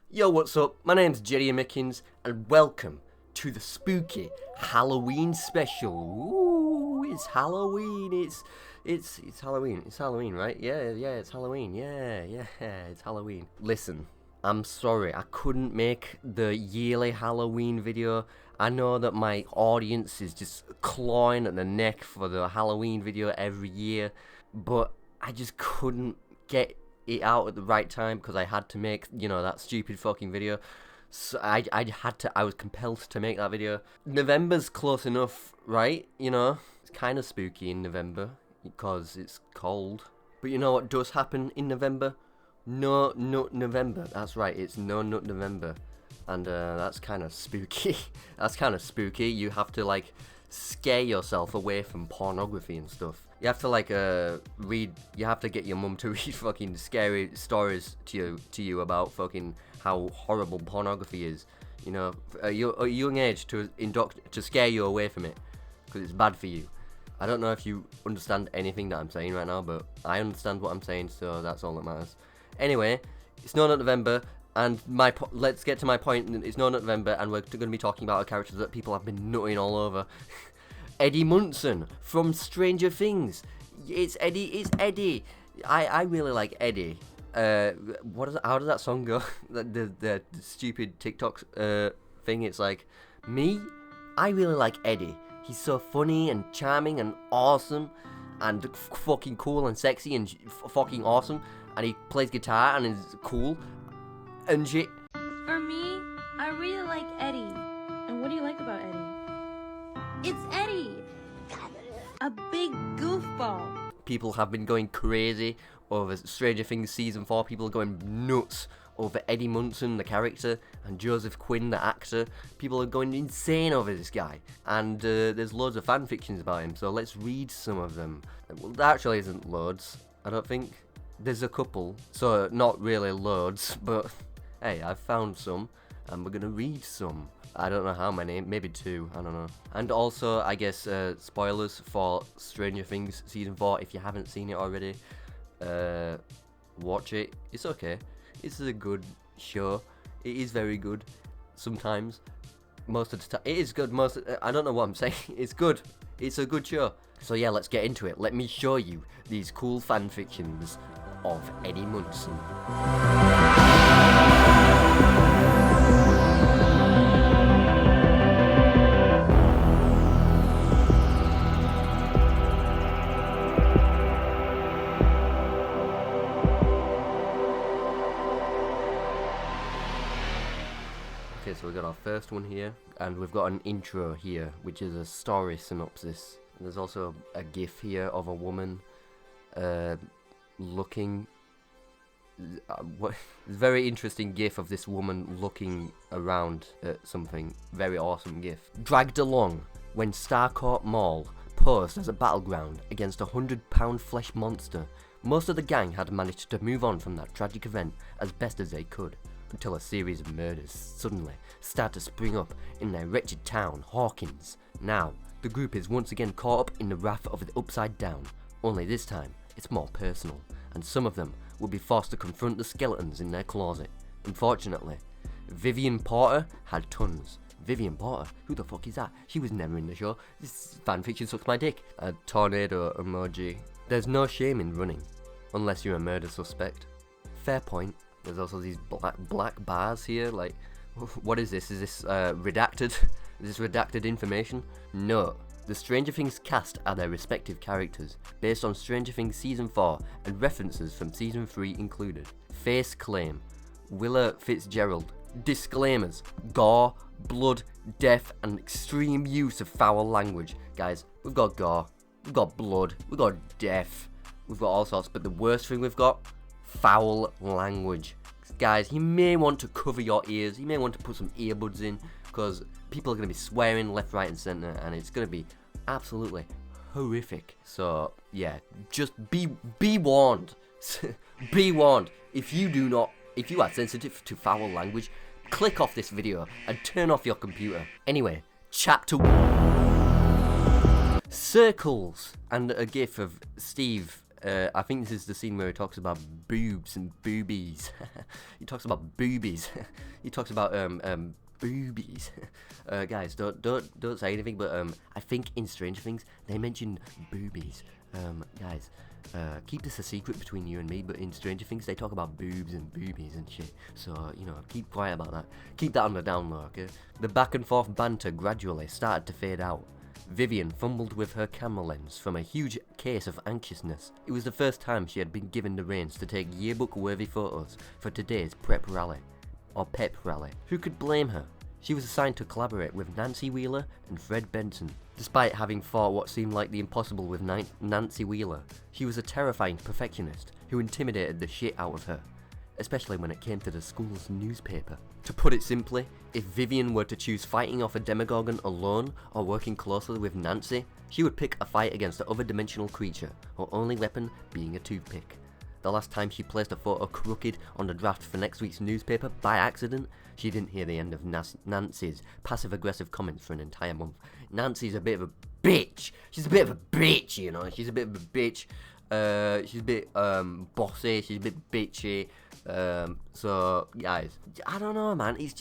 Yo, what's up? My name's Jerry Mickens, and welcome to the spooky Halloween special. Ooh, it's Halloween. It's Halloween. It's Halloween, right? Yeah, it's Halloween. Yeah, it's Halloween. Listen, I'm sorry, I couldn't make the yearly Halloween video. I know that my audience is just clawing at the neck for the Halloween video every year, but I just couldn't get it out at the right time because I had to make, that stupid fucking video. So I was compelled to make that video. November's close enough, right? It's kind of spooky in November because it's cold. But you know what does happen in November? No Nut November. That's right, it's No Nut November. And that's kind of spooky. That's kind of spooky. You have to, scare yourself away from pornography and stuff. You have to, you have to get your mum to read fucking scary stories to you about fucking how horrible pornography is. At a young age to scare you away from it. Because it's bad for you. I don't know if you understand anything that I'm saying right now, but I understand what I'm saying, so that's all that matters. Anyway, it's No Nut November, and let's get to my point. It's No Nut November, and we're going to be talking about a character that people have been nutting all over. Eddie Munson from Stranger Things. It's Eddie. I really like Eddie. How does that song go? the stupid TikTok thing. It's like, me, I really like Eddie. He's so funny and charming and awesome and fucking cool and sexy and fucking awesome. And he plays guitar and is cool and shit. For me, I really like Eddie. And what do you like about Eddie? It's Eddie! A big goofball. People have been going crazy over Stranger Things Season 4. People are going nuts over Eddie Munson, the character, and Joseph Quinn, the actor. People are going insane over this guy. And there's loads of fan fictions about him, so let's read some of them. Well, there actually isn't loads, I don't think. There's a couple, so not really loads, but hey, I've found some, and we're gonna read some. I don't know how many, maybe 2, I don't know. And also, I guess, spoilers for Stranger Things Season 4. If you haven't seen it already, watch it. It's okay. It's a good show. It is very good. Sometimes. Most of the time. It is good. I don't know what I'm saying. It's good. It's a good show. So yeah, let's get into it. Let me show you these cool fan fictions of Eddie Munson. Okay, so we've got our first one here, and we've got an intro here, which is a story synopsis. And there's also a gif here of a woman looking. Very interesting gif of this woman looking around at something. Very awesome gif. Dragged along when Starcourt Mall posed as a battleground against a 100-pound flesh monster, most of the gang had managed to move on from that tragic event as best as they could, until a series of murders suddenly start to spring up in their wretched town, Hawkins. Now, the group is once again caught up in the wrath of the Upside Down, only this time it's more personal, and some of them will be forced to confront the skeletons in their closet. Unfortunately, Vivian Porter had tons. Vivian Porter? Who the fuck is that? She was never in the show. This fanfiction sucks my dick. A tornado emoji. There's no shame in running, unless you're a murder suspect. Fair point. There's also these black bars here, what is this? Is this redacted? Is this redacted information? No. The Stranger Things cast are their respective characters, based on Stranger Things Season 4, and references from Season 3 included. Face claim, Willa Fitzgerald. Disclaimers, gore, blood, death, and extreme use of foul language. Guys, we've got gore, we've got blood, we've got death, we've got all sorts, but the worst thing we've got, foul language. Guys, you may want to cover your ears, you may want to put some earbuds in, because people are going to be swearing left, right and centre, and it's going to be absolutely horrific. So yeah, just be warned. Be warned. If you are sensitive to foul language, click off this video and turn off your computer. Anyway, chapter 1. Circles, and a gif of Steve I think this is the scene where he talks about boobs and boobies. He talks about boobies. He talks about boobies. Guys, don't say anything, but I think in Stranger Things they mention boobies. Guys, keep this a secret between you and me, but in Stranger Things they talk about boobs and boobies and shit. So, you know, keep quiet about that. Keep that on the down low, okay? The back and forth banter gradually started to fade out. Vivian fumbled with her camera lens from a huge case of anxiousness. It was the first time she had been given the reins to take yearbook-worthy photos for today's prep rally. Or pep rally. Who could blame her? She was assigned to collaborate with Nancy Wheeler and Fred Benson. Despite having fought what seemed like the impossible with Nancy Wheeler, she was a terrifying perfectionist who intimidated the shit out of her, especially when it came to the school's newspaper. To put it simply, if Vivian were to choose fighting off a Demogorgon alone or working closely with Nancy, she would pick a fight against the other dimensional creature, her only weapon being a toothpick. The last time she placed a photo crooked on the draft for next week's newspaper by accident, she didn't hear the end of Nancy's passive-aggressive comments for an entire month. Nancy's a bit of a bitch. She's a bit of a bitch, you know. She's a bit of a bitch. She's a bit bossy. She's a bit bitchy. So guys, I don't know, man. She's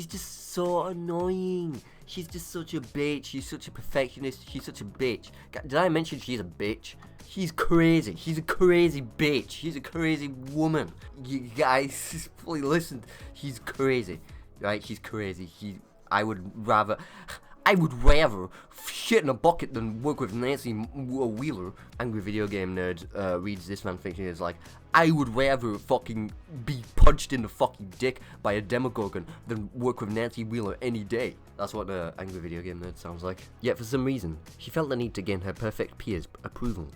just so annoying. She's just such a bitch. She's such a perfectionist. She's such a bitch. Did I mention she's a bitch? She's crazy. She's a crazy bitch. She's a crazy woman. You guys, please listen. She's crazy, right? She's crazy. I would rather shit in a bucket than work with Nancy Wheeler. Angry video game nerd reads this fanfiction as like, I would rather fucking be punched in the fucking dick by a Demogorgon than work with Nancy Wheeler any day. That's what the angry video game nerd sounds like. Yet for some reason, she felt the need to gain her perfect peer's approval.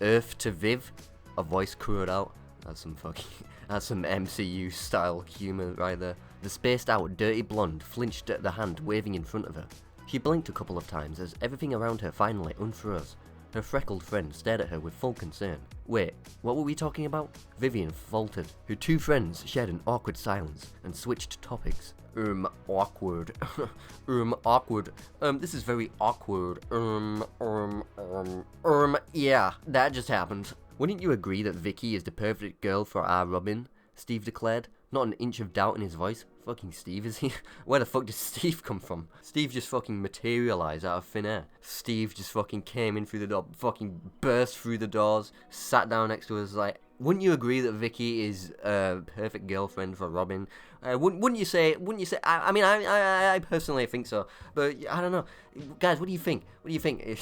Earth to Viv, a voice crowed out. That's some MCU style humor right there. The spaced out dirty blonde flinched at the hand waving in front of her. She blinked a couple of times as everything around her finally unfroze. Her freckled friend stared at her with full concern. Wait, what were we talking about? Vivian faltered. Her two friends shared an awkward silence and switched topics. Awkward. Awkward. This is very awkward. Yeah, that just happened. Wouldn't you agree that Vicky is the perfect girl for our Robin? Steve declared. Not an inch of doubt in his voice. Fucking Steve, is he? Where the fuck does Steve come from? Steve just fucking materialized out of thin air. Steve just fucking came in through the door, fucking burst through the doors, sat down next to us like, wouldn't you agree that Vicky is a perfect girlfriend for Robin? Wouldn't you say, I mean, I personally think so, but I don't know. Guys, what do you think? What do you think?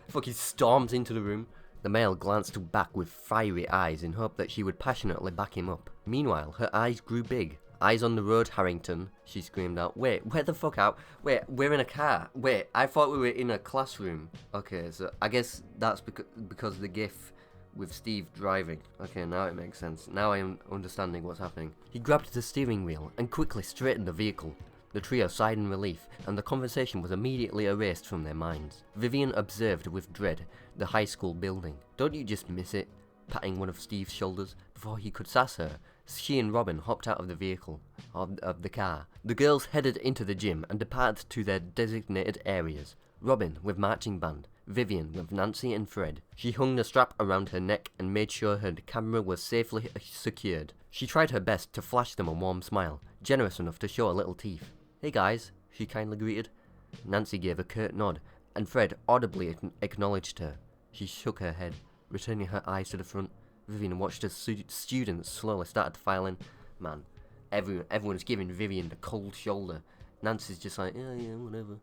Fucking storms into the room. The male glanced back with fiery eyes in hope that she would passionately back him up. Meanwhile, her eyes grew big. Eyes on the road, Harrington, she screamed out. Wait, where the fuck out? Wait, we're in a car. Wait, I thought we were in a classroom. Okay, so I guess that's because of the gif with Steve driving. Okay, now it makes sense. Now I am understanding what's happening. He grabbed the steering wheel and quickly straightened the vehicle. The trio sighed in relief, and the conversation was immediately erased from their minds. Vivian observed with dread the high school building. Don't you just miss it? Patting one of Steve's shoulders. Before he could sass her, she and Robin hopped out of the vehicle, of the car. The girls headed into the gym and departed to their designated areas. Robin with marching band, Vivian with Nancy and Fred. She hung the strap around her neck and made sure her camera was safely secured. She tried her best to flash them a warm smile, generous enough to show a little teeth. Hey guys, she kindly greeted. Nancy gave a curt nod, and Fred audibly acknowledged her. She shook her head, returning her eyes to the front. Vivian watched as students slowly started to file in. Man, everyone's giving Vivian the cold shoulder. Nancy's just like, yeah, whatever.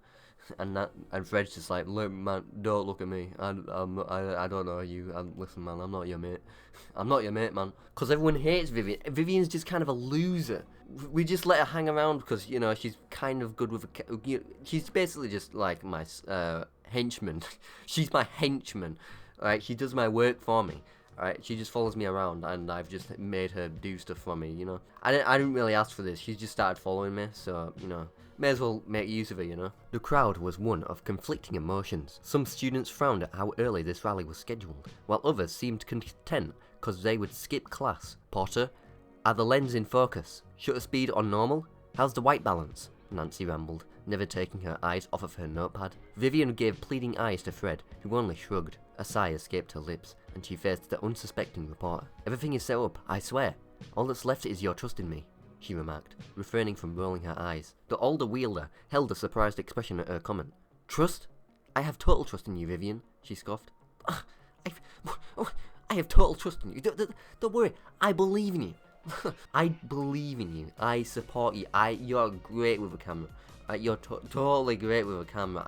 And Fred's just like, look, man, don't look at me. I don't know you. Listen, man, I'm not your mate. I'm not your mate, man. Because everyone hates Vivian. Vivian's just kind of a loser. We just let her hang around because, you know, she's kind of good with she's basically just like my henchman. She's my henchman. Alright, she does my work for me. Alright, she just follows me around and I've just made her do stuff for me, you know. I didn't really ask for this. She just started following me, so, you know. May as well make use of her, you know. The crowd was one of conflicting emotions. Some students frowned at how early this rally was scheduled, while others seemed content because they would skip class. Potter, are the lenses in focus? Shutter speed on normal? How's the white balance? Nancy rambled, never taking her eyes off of her notepad. Vivian gave pleading eyes to Fred, who only shrugged. A sigh escaped her lips, and she faced the unsuspecting reporter. "Everything is set up, I swear. All that's left is your trust in me," she remarked, refraining from rolling her eyes. The older wielder held a surprised expression at her comment. "Trust? I have total trust in you, Vivian," she scoffed. I have total trust in you. Don't worry, I believe in you. I believe in you. I support you. You're great with a camera. You're totally great with a camera.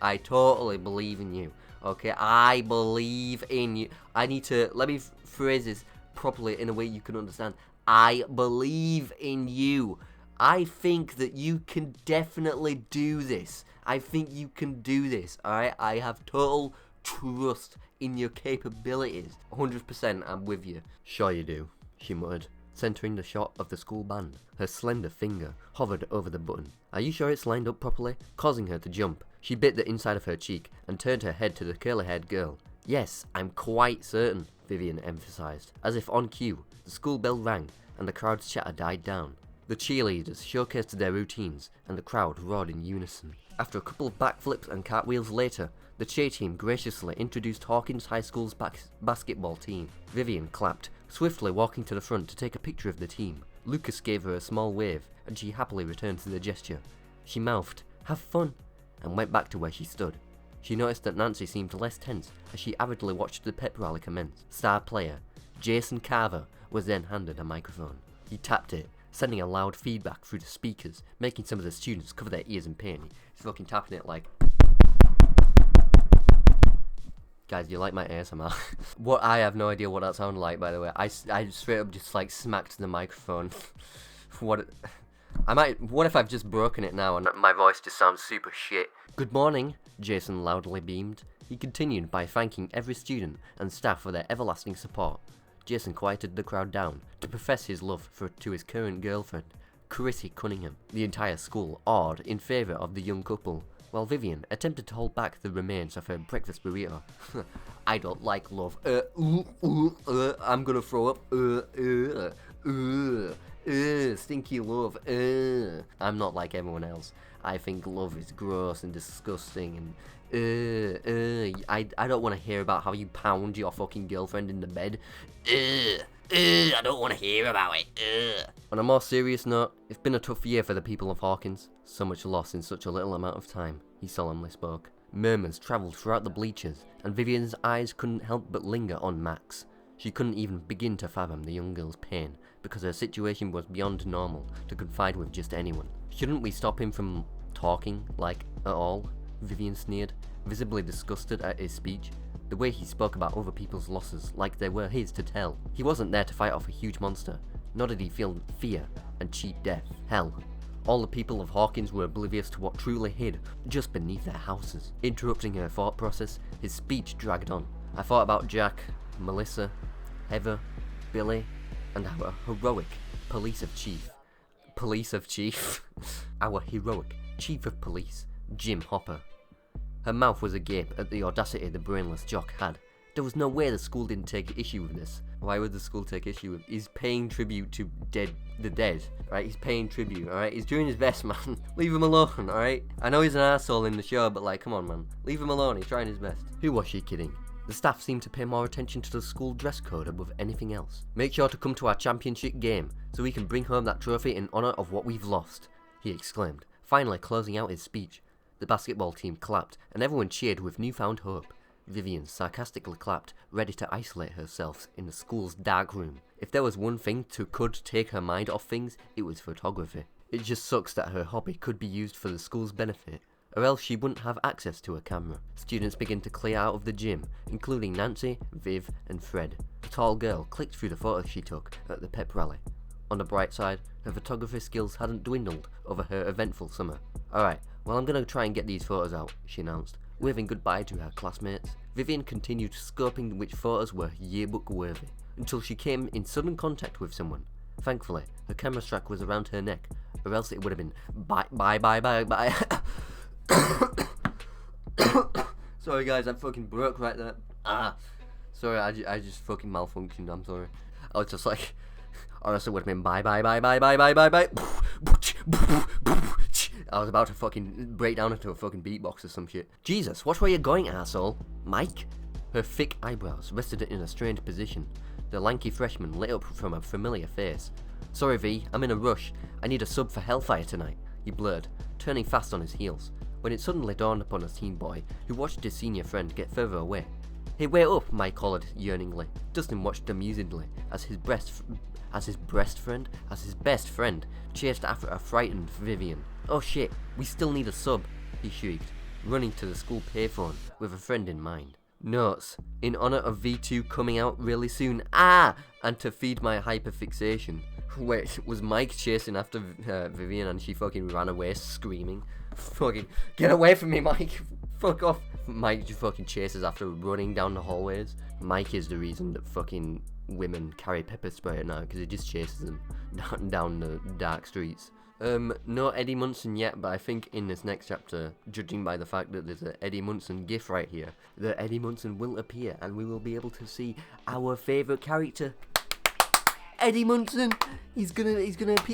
I totally believe in you. Okay, I believe in you. Let me phrase this properly in a way you can understand. I believe in you. I think that you can definitely do this. I think you can do this, alright? I have total trust in your capabilities. 100% I'm with you. "Sure you do," she muttered, centering the shot of the school band. Her slender finger hovered over the button. "Are you sure it's lined up properly?" Causing her to jump, she bit the inside of her cheek and turned her head to the curly-haired girl. "Yes, I'm quite certain," Vivian emphasized. As if on cue, the school bell rang and the crowd's chatter died down. The cheerleaders showcased their routines and the crowd roared in unison. After a couple of backflips and cartwheels later, the cheer team graciously introduced Hawkins High School's basketball team. Vivian clapped, swiftly walking to the front to take a picture of the team. Lucas gave her a small wave, and she happily returned to the gesture. She mouthed, "Have fun," and went back to where she stood. She noticed that Nancy seemed less tense as she avidly watched the pep rally commence. Star player Jason Carver was then handed a microphone. He tapped it, sending a loud feedback through the speakers, making some of the students cover their ears in pain. He's fucking tapping it like... Guys, do you like my ASMR? What? I have no idea what that sounded like, by the way. I straight up just like smacked the microphone. What if I've just broken it now and my voice just sounds super shit? "Good morning," Jason loudly beamed. He continued by thanking every student and staff for their everlasting support. Jason quieted the crowd down to profess his love to his current girlfriend, Chrissy Cunningham. The entire school awed in favour of the young couple, while Vivian attempted to hold back the remains of her breakfast burrito. "I don't like love. I'm gonna throw up. Stinky love. I'm not like everyone else. I think love is gross and disgusting and I don't want to hear about how you pound your fucking girlfriend in the bed. I don't want to hear about it. On a more serious note, it's been a tough year for the people of Hawkins. So much loss in such a little amount of time," he solemnly spoke. Murmurs travelled throughout the bleachers, and Vivian's eyes couldn't help but linger on Max. She couldn't even begin to fathom the young girl's pain, because her situation was beyond normal to confide with just anyone. "Shouldn't we stop him from talking, like, at all?" Vivian sneered, visibly disgusted at his speech. The way he spoke about other people's losses like they were his to tell. He wasn't there to fight off a huge monster, nor did he feel fear and cheat death. Hell, all the people of Hawkins were oblivious to what truly hid just beneath their houses. Interrupting her thought process, his speech dragged on. "I thought about Jack, Melissa, Heather, Billy, and our heroic police of chief. Our heroic chief of police, Jim Hopper." Her mouth was agape at the audacity the brainless jock had. There was no way the school didn't take issue with this. Why would the school take issue with? He's paying tribute to the dead, right? He's paying tribute, alright? He's doing his best, man. Leave him alone, alright? I know he's an asshole in the show, but like, come on, man. Leave him alone, he's trying his best. Who was she kidding? The staff seemed to pay more attention to the school dress code above anything else. "Make sure to come to our championship game, so we can bring home that trophy in honour of what we've lost," he exclaimed, finally closing out his speech. The basketball team clapped, and everyone cheered with newfound hope. Vivian sarcastically clapped, ready to isolate herself in the school's dark room. If there was one thing could take her mind off things, it was photography. It just sucks that her hobby could be used for the school's benefit, or else she wouldn't have access to a camera. Students began to clear out of the gym, including Nancy, Viv, and Fred. The tall girl clicked through the photos she took at the pep rally. On the bright side, her photography skills hadn't dwindled over her eventful summer. "Alright, well, I'm gonna try and get these photos out," she announced, waving goodbye to her classmates. Vivian continued scoping which photos were yearbook worthy, until she came in sudden contact with someone. Thankfully, her camera strap was around her neck, or else it would have been bye. Sorry guys, I fucking broke right there. Sorry, I just fucking malfunctioned, I'm sorry. I was just like, or else it would have been bye. I was about to fucking break down into a fucking beatbox or some shit. Jesus, watch where you're going, asshole. Mike? Her thick eyebrows rested in a strange position. The lanky freshman lit up from a familiar face. Sorry, V, I'm in a rush. I need a sub for Hellfire tonight, he blurred, turning fast on his heels, when it suddenly dawned upon a teen boy who watched his senior friend get further away. Hey, wait up, Mike hollered yearningly. Dustin watched amusedly as his best friend chased after a frightened Vivian. Oh shit, we still need a sub, he shrieked, running to the school payphone with a friend in mind. Notes, in honor of V2 coming out really soon, and to feed my hyperfixation. Wait, was Mike chasing after Vivian and she fucking ran away screaming? Fucking, get away from me, Mike! Fuck off! Mike just fucking chases after running down the hallways. Mike is the reason that fucking women carry pepper spray now, because it just chases them down the dark streets. No Eddie Munson yet, but I think in this next chapter, judging by the fact that there's an Eddie Munson gif right here, that Eddie Munson will appear and we will be able to see our favourite character, Eddie Munson. He's gonna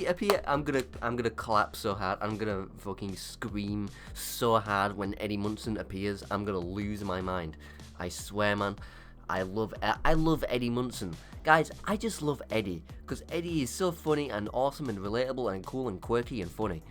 appear. I'm gonna clap so hard. I'm gonna fucking scream so hard when Eddie Munson appears. I'm gonna lose my mind. I swear, man. I love Eddie Munson. Guys, I just love Eddie, because Eddie is so funny and awesome and relatable and cool and quirky and funny.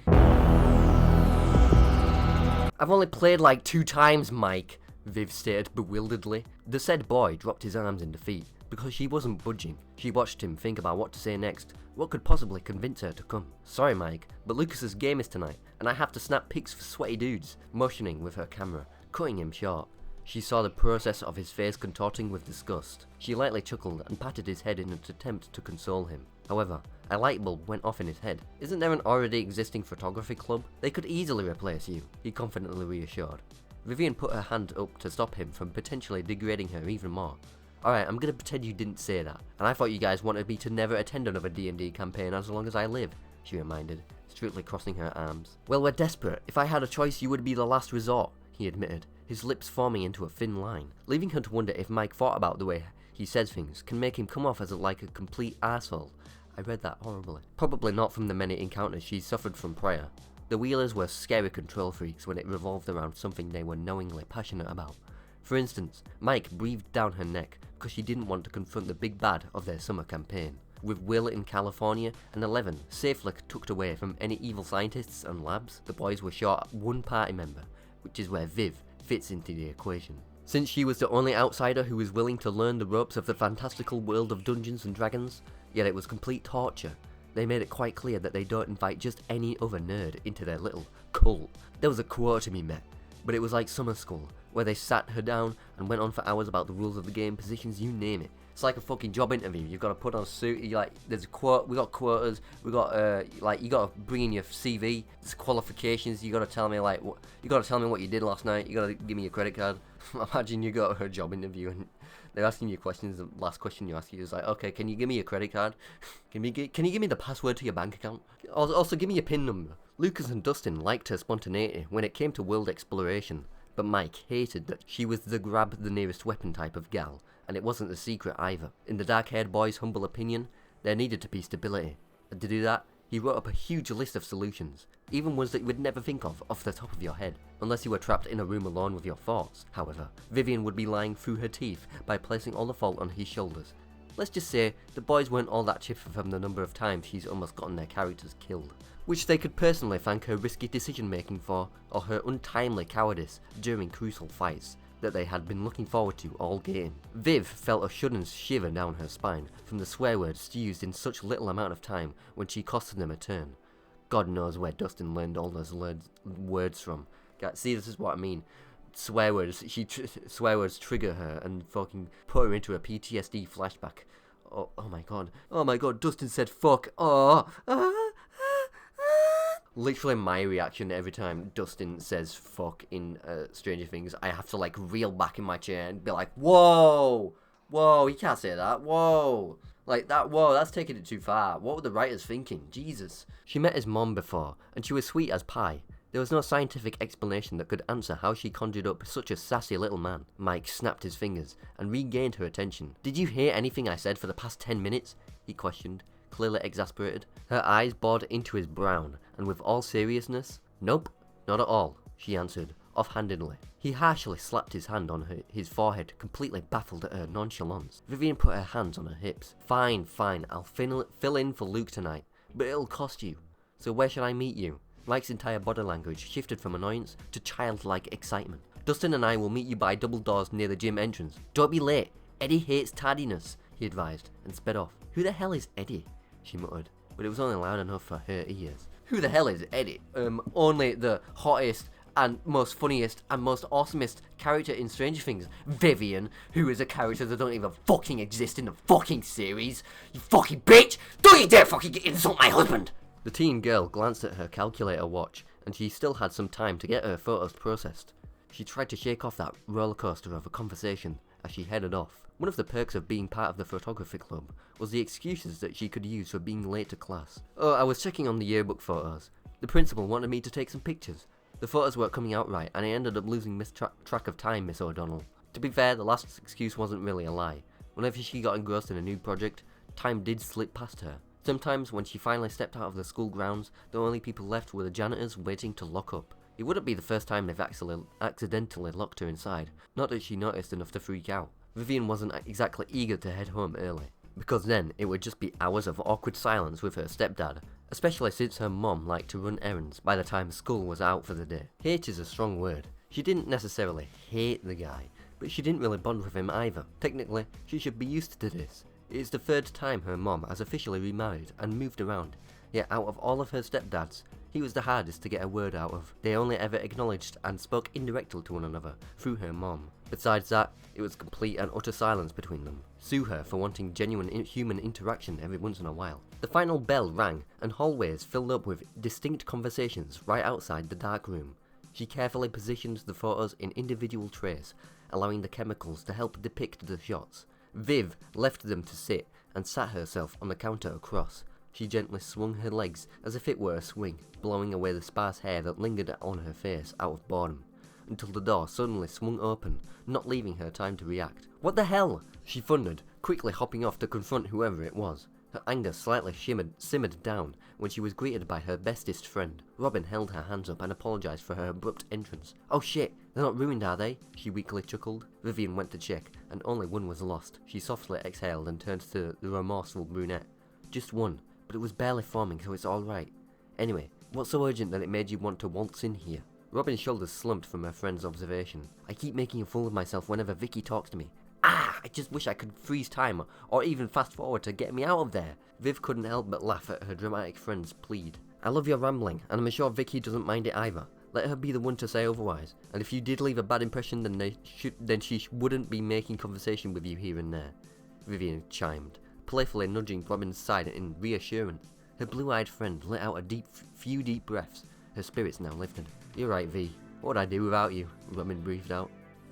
I've only played like 2 times, Mike, Viv stated bewilderedly. The said boy dropped his arms in defeat, because she wasn't budging. She watched him think about what to say next. What could possibly convince her to come? Sorry, Mike, but Lucas's game is tonight, and I have to snap pics for sweaty dudes, motioning with her camera, cutting him short. She saw the process of his face contorting with disgust. She lightly chuckled and patted his head in an attempt to console him. However, a light bulb went off in his head. Isn't there an already existing photography club? They could easily replace you, he confidently reassured. Vivian put her hand up to stop him from potentially degrading her even more. Alright, I'm gonna pretend you didn't say that, and I thought you guys wanted me to never attend another D&D campaign as long as I live, she reminded, strictly crossing her arms. Well, we're desperate. If I had a choice, you would be the last resort, he admitted, his lips forming into a thin line, leaving her to wonder if Mike thought about the way he says things can make him come off as like a complete arsehole. I read that horribly. Probably not from the many encounters she suffered from prior. The Wheelers were scary control freaks when it revolved around something they were knowingly passionate about. For instance, Mike breathed down her neck because she didn't want to confront the big bad of their summer campaign. With Will in California and Eleven safely tucked away from any evil scientists and labs, the boys were short one party member, which is where Viv fits into the equation. Since she was the only outsider who was willing to learn the ropes of the fantastical world of Dungeons and Dragons, yet it was complete torture, they made it quite clear that they don't invite just any other nerd into their little cult. There was a quote to be met, but it was like summer school, where they sat her down and went on for hours about the rules of the game, positions, you name it. It's like a fucking job interview. You've got to put on a suit. You like, there's a quote. We got quotas. We got like, you got to bring in your CV. There's qualifications. You got to tell me like what. You got to tell me what you did last night. You got to give me your credit card. Imagine you got a job interview and they're asking you questions. The last question you ask you is like, okay, can you give me your credit card? Can you give me the password to your bank account? Also, give me your PIN number. Lucas and Dustin liked her spontaneity when it came to world exploration, but Mike hated that she was the grab the nearest weapon type of gal, and it wasn't a secret either. In the dark-haired boy's humble opinion, there needed to be stability, and to do that, he wrote up a huge list of solutions, even ones that you would never think of off the top of your head, unless you were trapped in a room alone with your thoughts. However, Vivian would be lying through her teeth by placing all the fault on his shoulders. Let's just say, the boys weren't all that chipper from the number of times she's almost gotten their characters killed, which they could personally thank her risky decision-making for, or her untimely cowardice during crucial fights that they had been looking forward to all game. Viv felt a sudden shiver down her spine from the swear words used in such little amount of time when she costed them a turn. God knows where Dustin learned all those words from. See, this is what I mean. Swear words. Swear words trigger her and fucking put her into a PTSD flashback. Oh my god. Oh my god, Dustin said fuck. Literally my reaction every time Dustin says fuck in Stranger Things, I have to like reel back in my chair and be like, whoa, you can't say that, whoa. Like that, whoa, that's taking it too far. What were the writers thinking? Jesus. She met his mom before, and she was sweet as pie. There was no scientific explanation that could answer how she conjured up such a sassy little man. Mike snapped his fingers and regained her attention. Did you hear anything I said for the past 10 minutes? He questioned, clearly exasperated. Her eyes bored into his brown, and with all seriousness, Nope, not at all, she answered, offhandedly. He harshly slapped his hand on his forehead, completely baffled at her nonchalance. Vivian put her hands on her hips. Fine, I'll fill in for Luke tonight, but it'll cost you. So where should I meet you? Mike's entire body language shifted from annoyance to childlike excitement. Dustin and I will meet you by double doors near the gym entrance. Don't be late. Eddie hates tardiness, he advised, and sped off. Who the hell is Eddie? She muttered, but it was only loud enough for her ears. Who the hell is Eddie? Only the hottest and most funniest and most awesomest character in Stranger Things, Vivian, who is a character that don't even fucking exist in the fucking series. You fucking bitch! Don't you dare fucking insult my husband! The teen girl glanced at her calculator watch, and she still had some time to get her photos processed. She tried to shake off that roller coaster of a conversation as she headed off. One of the perks of being part of the photography club was the excuses that she could use for being late to class. Oh, I was checking on the yearbook photos. The principal wanted me to take some pictures. The photos weren't coming out right, and I ended up losing track of time, Miss O'Donnell. To be fair, the last excuse wasn't really a lie. Whenever she got engrossed in a new project, time did slip past her. Sometimes, when she finally stepped out of the school grounds, the only people left were the janitors waiting to lock up. It wouldn't be the first time they've accidentally locked her inside, not that she noticed enough to freak out. Vivian wasn't exactly eager to head home early, because then it would just be hours of awkward silence with her stepdad, especially since her mom liked to run errands by the time school was out for the day. Hate is a strong word. She didn't necessarily hate the guy, but she didn't really bond with him either. Technically, she should be used to this. It is the third time her mom has officially remarried and moved around, yet out of all of her stepdads, he was the hardest to get a word out of. They only ever acknowledged and spoke indirectly to one another through her mom. Besides that, it was complete and utter silence between them. Sue her for wanting genuine human interaction every once in a while. The final bell rang, and hallways filled up with distinct conversations right outside the dark room. She carefully positioned the photos in individual trays, allowing the chemicals to help depict the shots. Viv left them to sit and sat herself on the counter across. She gently swung her legs as if it were a swing, blowing away the sparse hair that lingered on her face out of boredom, until the door suddenly swung open, not leaving her time to react. What the hell? She thundered, quickly hopping off to confront whoever it was. Her anger slightly simmered down when she was greeted by her bestest friend. Robin held her hands up and apologized for her abrupt entrance. Oh shit, they're not ruined, are they? She weakly chuckled. Vivian went to check, and only one was lost. She softly exhaled and turned to the remorseful brunette. Just one, but it was barely forming, so it's alright. Anyway, what's so urgent that it made you want to waltz in here? Robin's shoulders slumped from her friend's observation. I keep making a fool of myself whenever Vicky talks to me. I just wish I could freeze time, or even fast forward to get me out of there. Viv couldn't help but laugh at her dramatic friend's plead. I love your rambling, and I'm sure Vicky doesn't mind it either. Let her be the one to say otherwise, and if you did leave a bad impression, then she wouldn't be making conversation with you here and there. Vivian chimed, playfully nudging Robin's side in reassurance. Her blue-eyed friend let out a few deep breaths. Her spirits now lifted. You're right, V. What would I do without you? Robin breathed out.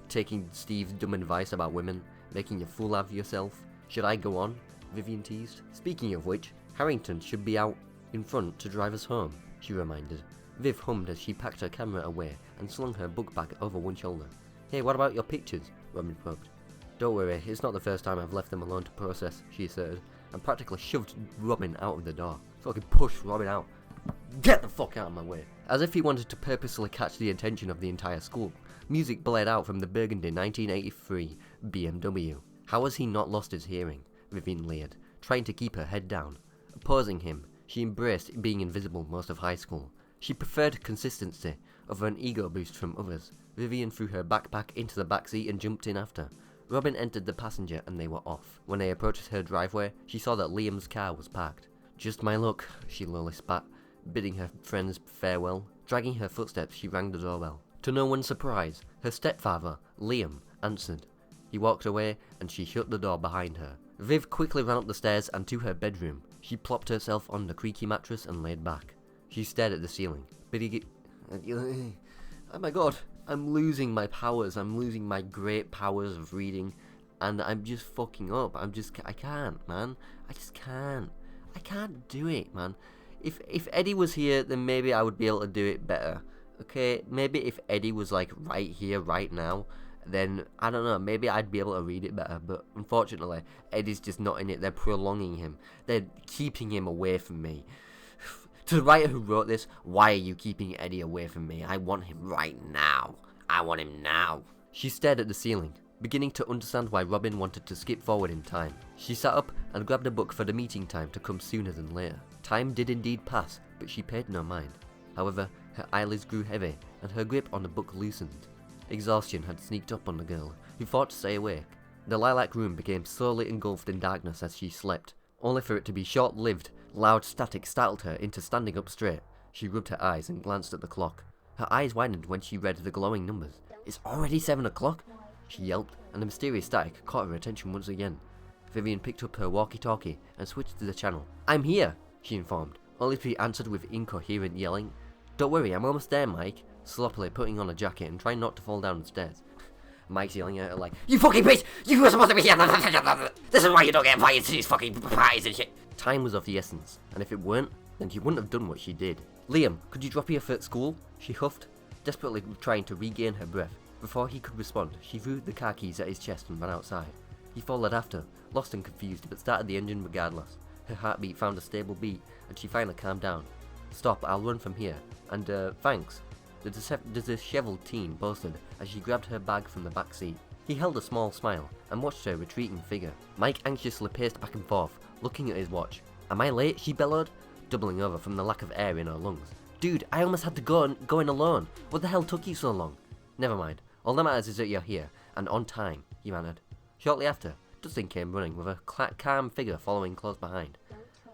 Taking Steve's dumb advice about women, making a fool of yourself. Should I go on? Vivian teased. Speaking of which, Harrington should be out in front to drive us home, she reminded. Viv hummed as she packed her camera away and slung her book bag over one shoulder. Hey, what about your pictures? Robin probed. Don't worry, it's not the first time I've left them alone to process, she asserted, and practically shoved Robin out of the door. Fucking pushed Robin out. Get the fuck out of my way. As if he wanted to purposely catch the attention of the entire school, music blared out from the burgundy 1983 BMW. How has he not lost his hearing? Vivian leered, trying to keep her head down. Opposing him, she embraced being invisible most of high school. She preferred consistency over an ego boost from others. Vivian threw her backpack into the backseat and jumped in after. Robin entered the passenger and they were off. When they approached her driveway, she saw that Liam's car was parked. Just my luck, she lowly spat, bidding her friends farewell. Dragging her footsteps, she rang the doorbell. To no one's surprise, her stepfather, Liam, answered. He walked away and she shut the door behind her. Viv quickly ran up the stairs and to her bedroom. She plopped herself on the creaky mattress and laid back. She stared at the ceiling. Oh my god, I'm losing my powers. I'm losing my great powers of reading. And I'm just fucking up. I can't, man. I just can't. I can't do it, man. If Eddie was here, then maybe I would be able to do it better. Okay, maybe if Eddie was like right here, right now, then I don't know, maybe I'd be able to read it better. But unfortunately, Eddie's just not in it. They're prolonging him. They're keeping him away from me. To the writer who wrote this, why are you keeping Eddie away from me? I want him right now. I want him now. She stared at the ceiling, beginning to understand why Robin wanted to skip forward in time. She sat up and grabbed a book for the meeting time to come sooner than later. Time did indeed pass, but she paid no mind. However, her eyelids grew heavy and her grip on the book loosened. Exhaustion had sneaked up on the girl, who fought to stay awake. The lilac room became slowly engulfed in darkness as she slept, only for it to be short-lived. Loud static startled her into standing up straight. She rubbed her eyes and glanced at the clock. Her eyes widened when she read the glowing numbers. It's already 7 o'clock? She yelped, and the mysterious static caught her attention once again. Vivian picked up her walkie-talkie and switched to the channel. I'm here, she informed, only to be answered with incoherent yelling. Don't worry, I'm almost there, Mike. Sloppily putting on a jacket and trying not to fall down the stairs. Mike's yelling at her like, you fucking bitch! You were supposed to be here! This is why you don't get invited to these fucking parties and shit! Time was of the essence, and if it weren't, then she wouldn't have done what she did. Liam, could you drop your foot at school? She huffed, desperately trying to regain her breath. Before he could respond, she threw the car keys at his chest and ran outside. He followed after, lost and confused, but started the engine regardless. Her heartbeat found a stable beat, and she finally calmed down. Stop, I'll run from here. And, thanks. The disheveled teen boasted as she grabbed her bag from the back seat. He held a small smile and watched her retreating figure. Mike anxiously paced back and forth, looking at his watch. Am I late? She bellowed, doubling over from the lack of air in her lungs. Dude, I almost had to go in alone. What the hell took you so long? Never mind. All that matters is that you're here, and on time, he answered. Shortly after, Dustin came running with a calm figure following close behind.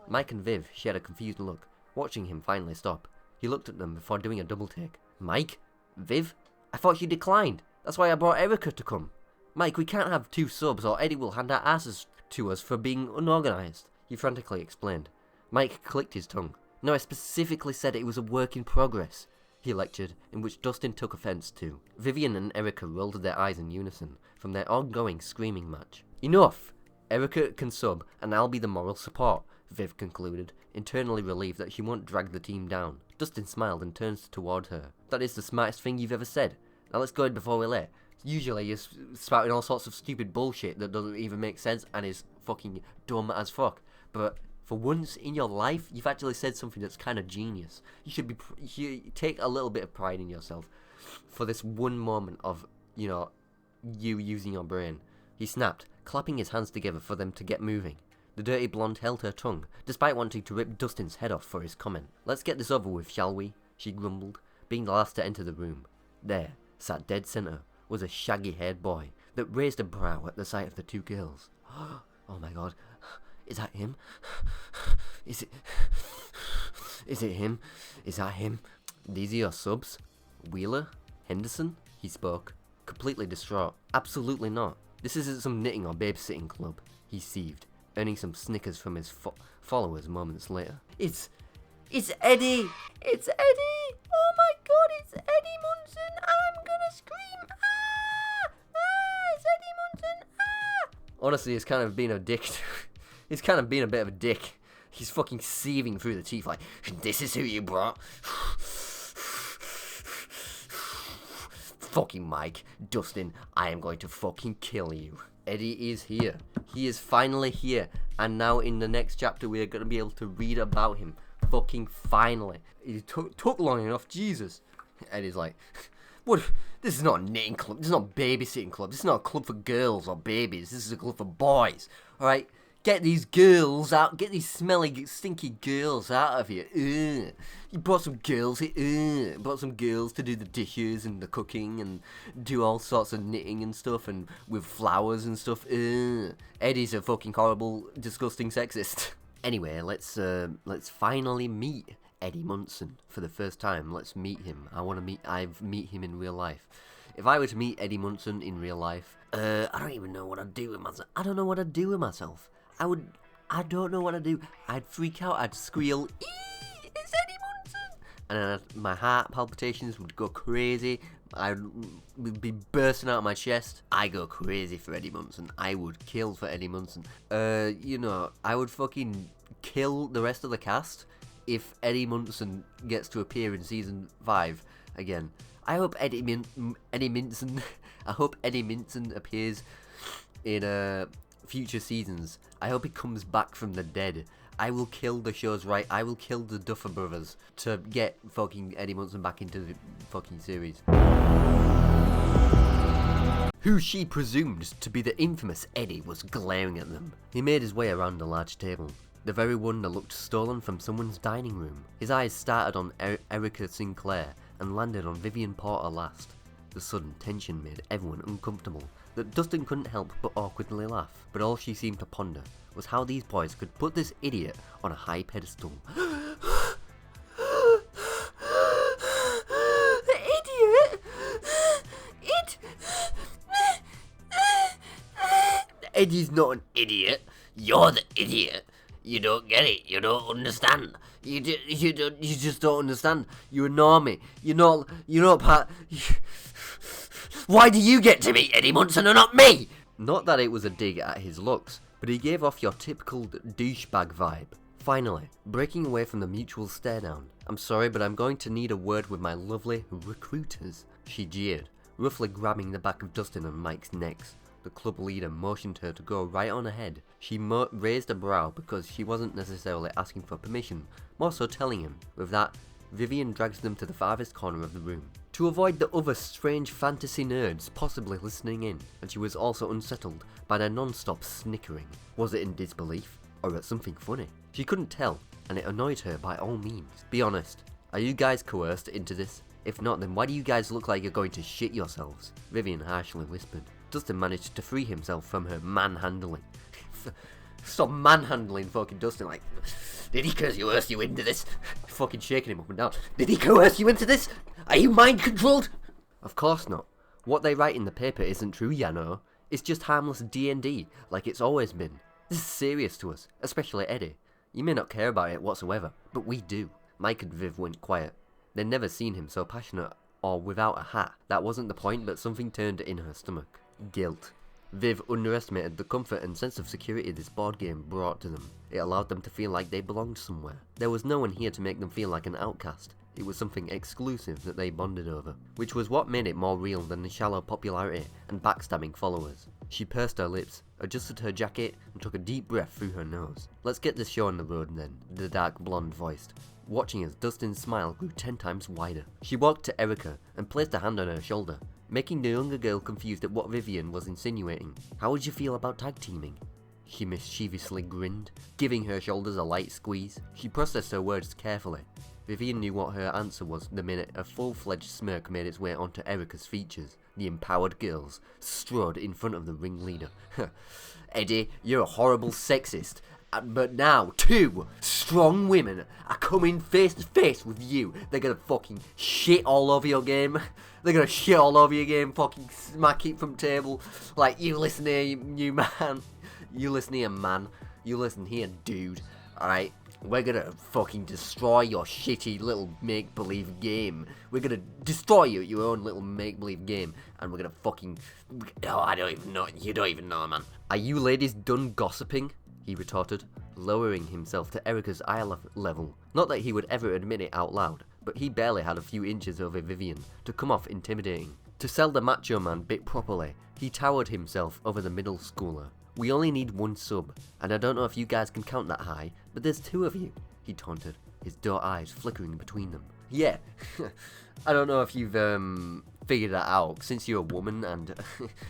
Mike and Viv shared a confused look, watching him finally stop. He looked at them before doing a double take. Mike? Viv? I thought she declined. That's why I brought Erica to come. Mike, we can't have 2 subs or Eddie will hand our asses to us for being unorganized, he frantically explained. Mike clicked his tongue. No, I specifically said it was a work in progress, he lectured, in which Dustin took offense to. Vivian and Erica rolled their eyes in unison from their ongoing screaming match. Enough! Erica can sub, and I'll be the moral support, Viv concluded, internally relieved that she won't drag the team down. Dustin smiled and turned toward her. That is the smartest thing you've ever said. Now let's go in before we're late. Usually you're spouting all sorts of stupid bullshit that doesn't even make sense and is fucking dumb as fuck. But for once in your life, you've actually said something that's kind of genius. You should take a little bit of pride in yourself for this one moment of, you using your brain. He snapped, clapping his hands together for them to get moving. The dirty blonde held her tongue, despite wanting to rip Dustin's head off for his comment. Let's get this over with, shall we? She grumbled, being the last to enter the room. There, sat dead center, was a shaggy-haired boy that raised a brow at the sight of the 2 girls. Oh my god, is that him? Is it him? Is that him? These are your subs? Wheeler? Henderson? He spoke, completely distraught. Absolutely not. This isn't some knitting or babysitting club, he seethed, earning some snickers from his followers moments later. It's Eddie! It's Eddie! Oh my god, it's Eddie Munson! I'm gonna scream! It's Eddie Munson! Honestly, he's kind of being a dick. He's kind of being a bit of a dick. He's fucking seething through the teeth like, this is who you brought? Fucking Mike, Dustin, I am going to fucking kill you. Eddie is here. He is finally here. And now in the next chapter we are going to be able to read about him. Fucking finally. It took long enough, Jesus. Eddie's like, what? This is not a knitting club. This is not a babysitting club. This is not a club for girls or babies. This is a club for boys. Alright? Get these girls out. Get these smelly, stinky girls out of here. You brought some girls here. Brought some girls to do the dishes and the cooking and do all sorts of knitting and stuff and with flowers and stuff. Eddie's a fucking horrible, disgusting sexist. Anyway, let's finally meet Eddie Munson for the first time. Let's meet him. I meet him in real life. If I were to meet Eddie Munson in real life, I don't even know what I'd do with myself. I don't know what I'd do with myself. I don't know what I'd do. I'd freak out, I'd squeal, "Eee, it's Eddie Munson!" And my heart palpitations would go crazy. I would be bursting out of my chest. I go crazy for Eddie Munson. I would kill for Eddie Munson. I would fucking kill the rest of the cast if Eddie Munson gets to appear in season 5 again. I hope Eddie Munson appears in future seasons. I hope he comes back from the dead. I will kill the show's right. I will kill the Duffer Brothers to get fucking Eddie Munson back into the fucking series. Who she presumed to be the infamous Eddie was glaring at them. He made his way around a large table, the very one that looked stolen from someone's dining room. His eyes started on Erica Sinclair and landed on Vivian Porter last. The sudden tension made everyone uncomfortable, that Dustin couldn't help but awkwardly laugh, but all she seemed to ponder was how these boys could put this idiot on a high pedestal. Idiot? Eddie's not an idiot. You're the idiot. You don't get it. You don't understand. You just don't understand. You ignore me. You're not part. Why do you get to meet Eddie Munson and not me? Not that it was a dig at his looks, but he gave off your typical douchebag vibe. Finally, breaking away from the mutual stare down. I'm sorry, but I'm going to need a word with my lovely recruiters, she jeered, roughly grabbing the back of Dustin and Mike's necks. The club leader motioned her to go right on ahead. She raised a brow because she wasn't necessarily asking for permission, more so telling him. With that, Vivian drags them to the farthest corner of the room, to avoid the other strange fantasy nerds possibly listening in, and she was also unsettled by their non-stop snickering. Was it in disbelief, or at something funny? She couldn't tell, and it annoyed her by all means. Be honest, are you guys coerced into this? If not, then why do you guys look like you're going to shit yourselves? Vivian harshly whispered. Dustin managed to free himself from her manhandling. Stop manhandling fucking Dustin, like, did he coerce you into this? Fucking shaking him up and down. Did he coerce you into this? Are you mind controlled? Of course not. What they write in the paper isn't true, you know. It's just harmless D&D, like it's always been. This is serious to us, especially Eddie. You may not care about it whatsoever, but we do. Mike and Viv went quiet. They'd never seen him so passionate or without a hat. That wasn't the point, but something turned in her stomach. Guilt. Viv underestimated the comfort and sense of security this board game brought to them. It allowed them to feel like they belonged somewhere. There was no one here to make them feel like an outcast. It was something exclusive that they bonded over, which was what made it more real than the shallow popularity and backstabbing followers. She pursed her lips, adjusted her jacket, and took a deep breath through her nose. Let's get this show on the road then, the dark blonde voiced, watching as Dustin's smile grew 10 times wider. She walked to Erica and placed a hand on her shoulder, making the younger girl confused at what Vivian was insinuating. How would you feel about tag teaming? She mischievously grinned, giving her shoulders a light squeeze. She processed her words carefully. Vivian knew what her answer was the minute a full-fledged smirk made its way onto Erica's features. The empowered girls strode in front of the ringleader. Eddie, you're a horrible sexist. But now, 2 strong women are coming face to face with you. They're gonna fucking shit all over your game. They're gonna shit all over your game, fucking smack it from table. Like, you listen here, you man. You listen here, man. You listen here, dude. Alright? We're gonna fucking destroy your shitty little make-believe game. We're gonna destroy you at your own little make-believe game. And we're gonna fucking... Oh, I don't even know. You don't even know, man. Are you ladies done gossiping? He retorted, lowering himself to Erica's eye level. Not that he would ever admit it out loud, but he barely had a few inches over Vivian to come off intimidating. To sell the macho man bit properly, he towered himself over the middle schooler. We only need 1 sub, and I don't know if you guys can count that high, but there's 2 of you, he taunted, his dark eyes flickering between them. Yeah, I don't know if you've figured that out, since you're a woman and,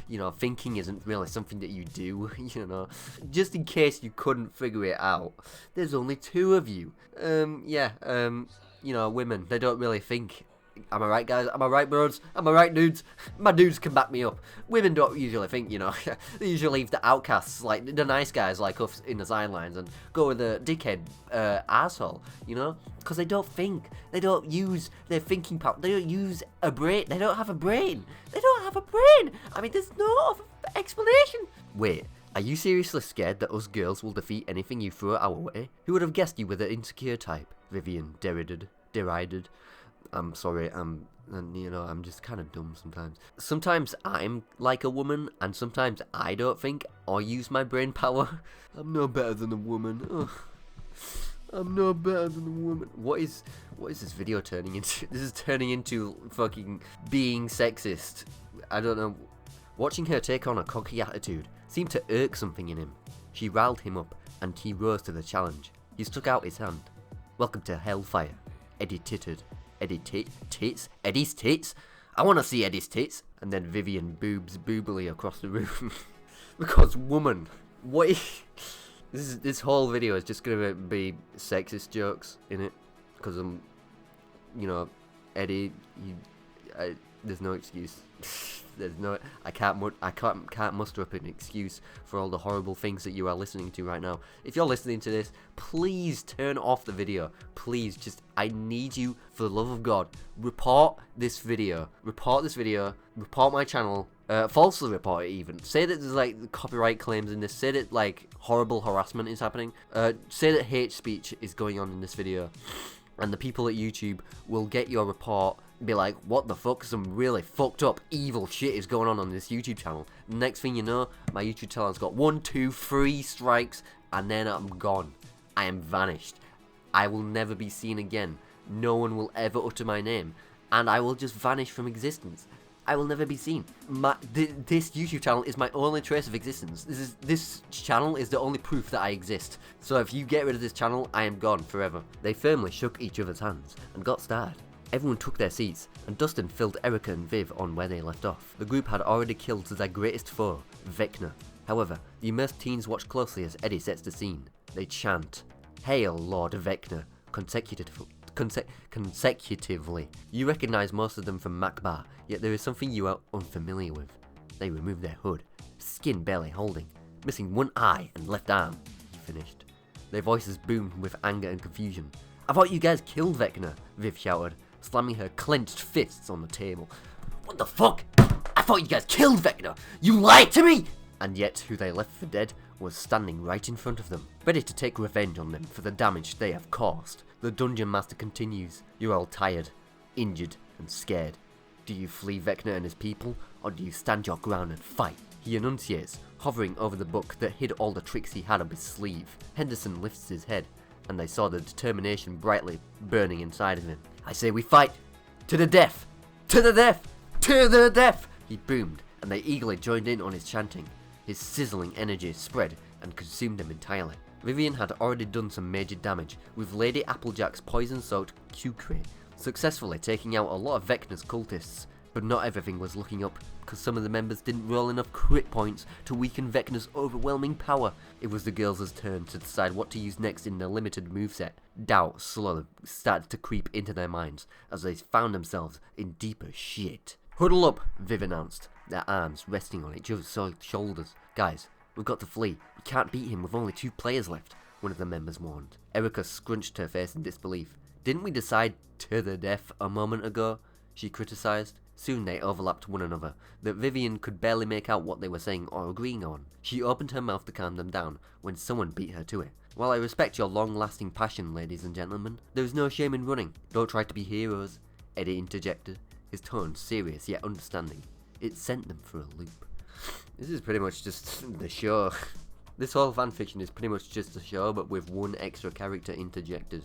you know, thinking isn't really something that you do, you know. Just in case you couldn't figure it out, there's only 2 of you. You know, women, they don't really think. Am I right, guys? Am I right, bros? Am I right, dudes? My dudes can back me up. Women don't usually think, you know. They usually leave the outcasts, like the nice guys like us in the sidelines, and go with the dickhead asshole, you know? Because they don't think. They don't use their thinking power. They don't use a brain. They don't have a brain. They don't have a brain. I mean, there's no other explanation. Wait, are you seriously scared that us girls will defeat anything you throw our way? Who would have guessed you were the insecure type? Vivian derided. I'm sorry, I'm just kind of dumb sometimes. Sometimes I'm like a woman, and sometimes I don't think or use my brain power. I'm no better than a woman. Ugh. I'm no better than a woman. What is this video turning into? This is turning into fucking being sexist. I don't know. Watching her take on a cocky attitude seemed to irk something in him. She riled him up, and he rose to the challenge. He stuck out his hand. Welcome to Hellfire. Eddie tittered. Tits? Eddie's tits? I want to see Eddie's tits. And then Vivian boobs boobily across the room. Because woman. What is... This whole video is just going to be sexist jokes in it. Because I'm... You know, Eddie... there's no excuse. There's no... I can't muster up an excuse for all the horrible things that you are listening to right now. If you're listening to this, please turn off the video. Please, just... I need you, for the love of God, report this video. Report this video. Report my channel. Falsely report it even. Say that there's like copyright claims in this. Say that like horrible harassment is happening. Say that hate speech is going on in this video. And the people at YouTube will get your report, be like, what the fuck, some really fucked up evil shit is going on this YouTube channel. Next thing you know, my YouTube channel's got 1, 2, 3 strikes, and then I'm gone. I am vanished. I will never be seen again. No one will ever utter my name, and I will just vanish from existence. I will never be seen. This YouTube channel is my only trace of existence. This channel is the only proof that I exist. So if you get rid of this channel, I am gone forever. They firmly shook each other's hands and got started. Everyone took their seats, and Dustin filled Erica and Viv on where they left off. The group had already killed their greatest foe, Vecna. However, the immersed teens watch closely as Eddie sets the scene. They chant, "Hail Lord Vecna," consecutively. You recognize most of them from Macbar, yet there is something you are unfamiliar with. They remove their hood, skin barely holding, missing one eye and left arm. He finished. Their voices boomed with anger and confusion. "I thought you guys killed Vecna," Viv shouted, slamming her clenched fists on the table. "What the fuck? I thought you guys killed Vecna! You lied to me!" And yet who they left for dead was standing right in front of them, ready to take revenge on them for the damage they have caused. The Dungeon Master continues. You're all tired, injured, and scared. Do you flee Vecna and his people, or do you stand your ground and fight? He enunciates, hovering over the book that hid all the tricks he had up his sleeve. Henderson lifts his head, and they saw the determination brightly burning inside of him. "I say we fight! To the death! To the death! To the death!" He boomed, and they eagerly joined in on his chanting. His sizzling energy spread and consumed them entirely. Vivian had already done some major damage, with Lady Applejack's poison-soaked Q-Cray successfully taking out a lot of Vecna's cultists. But not everything was looking up, because some of the members didn't roll enough crit points to weaken Vecna's overwhelming power. It was the girls' turn to decide what to use next in their limited moveset. Doubt slowly started to creep into their minds, as they found themselves in deeper shit. "Huddle up," Viv announced, their arms resting on each other's shoulders. "Guys, we've got to flee. We can't beat him with only 2 players left," one of the members warned. Erica scrunched her face in disbelief. "Didn't we decide to the death a moment ago?" she criticized. Soon they overlapped one another, that Vivian could barely make out what they were saying or agreeing on. She opened her mouth to calm them down when someone beat her to it. "While I respect your long-lasting passion, ladies and gentlemen, there is no shame in running. Don't try to be heroes," Eddie interjected, his tone serious yet understanding. It sent them for a loop. This is pretty much just the show. This whole fanfiction is pretty much just a show, but with one extra character interjected.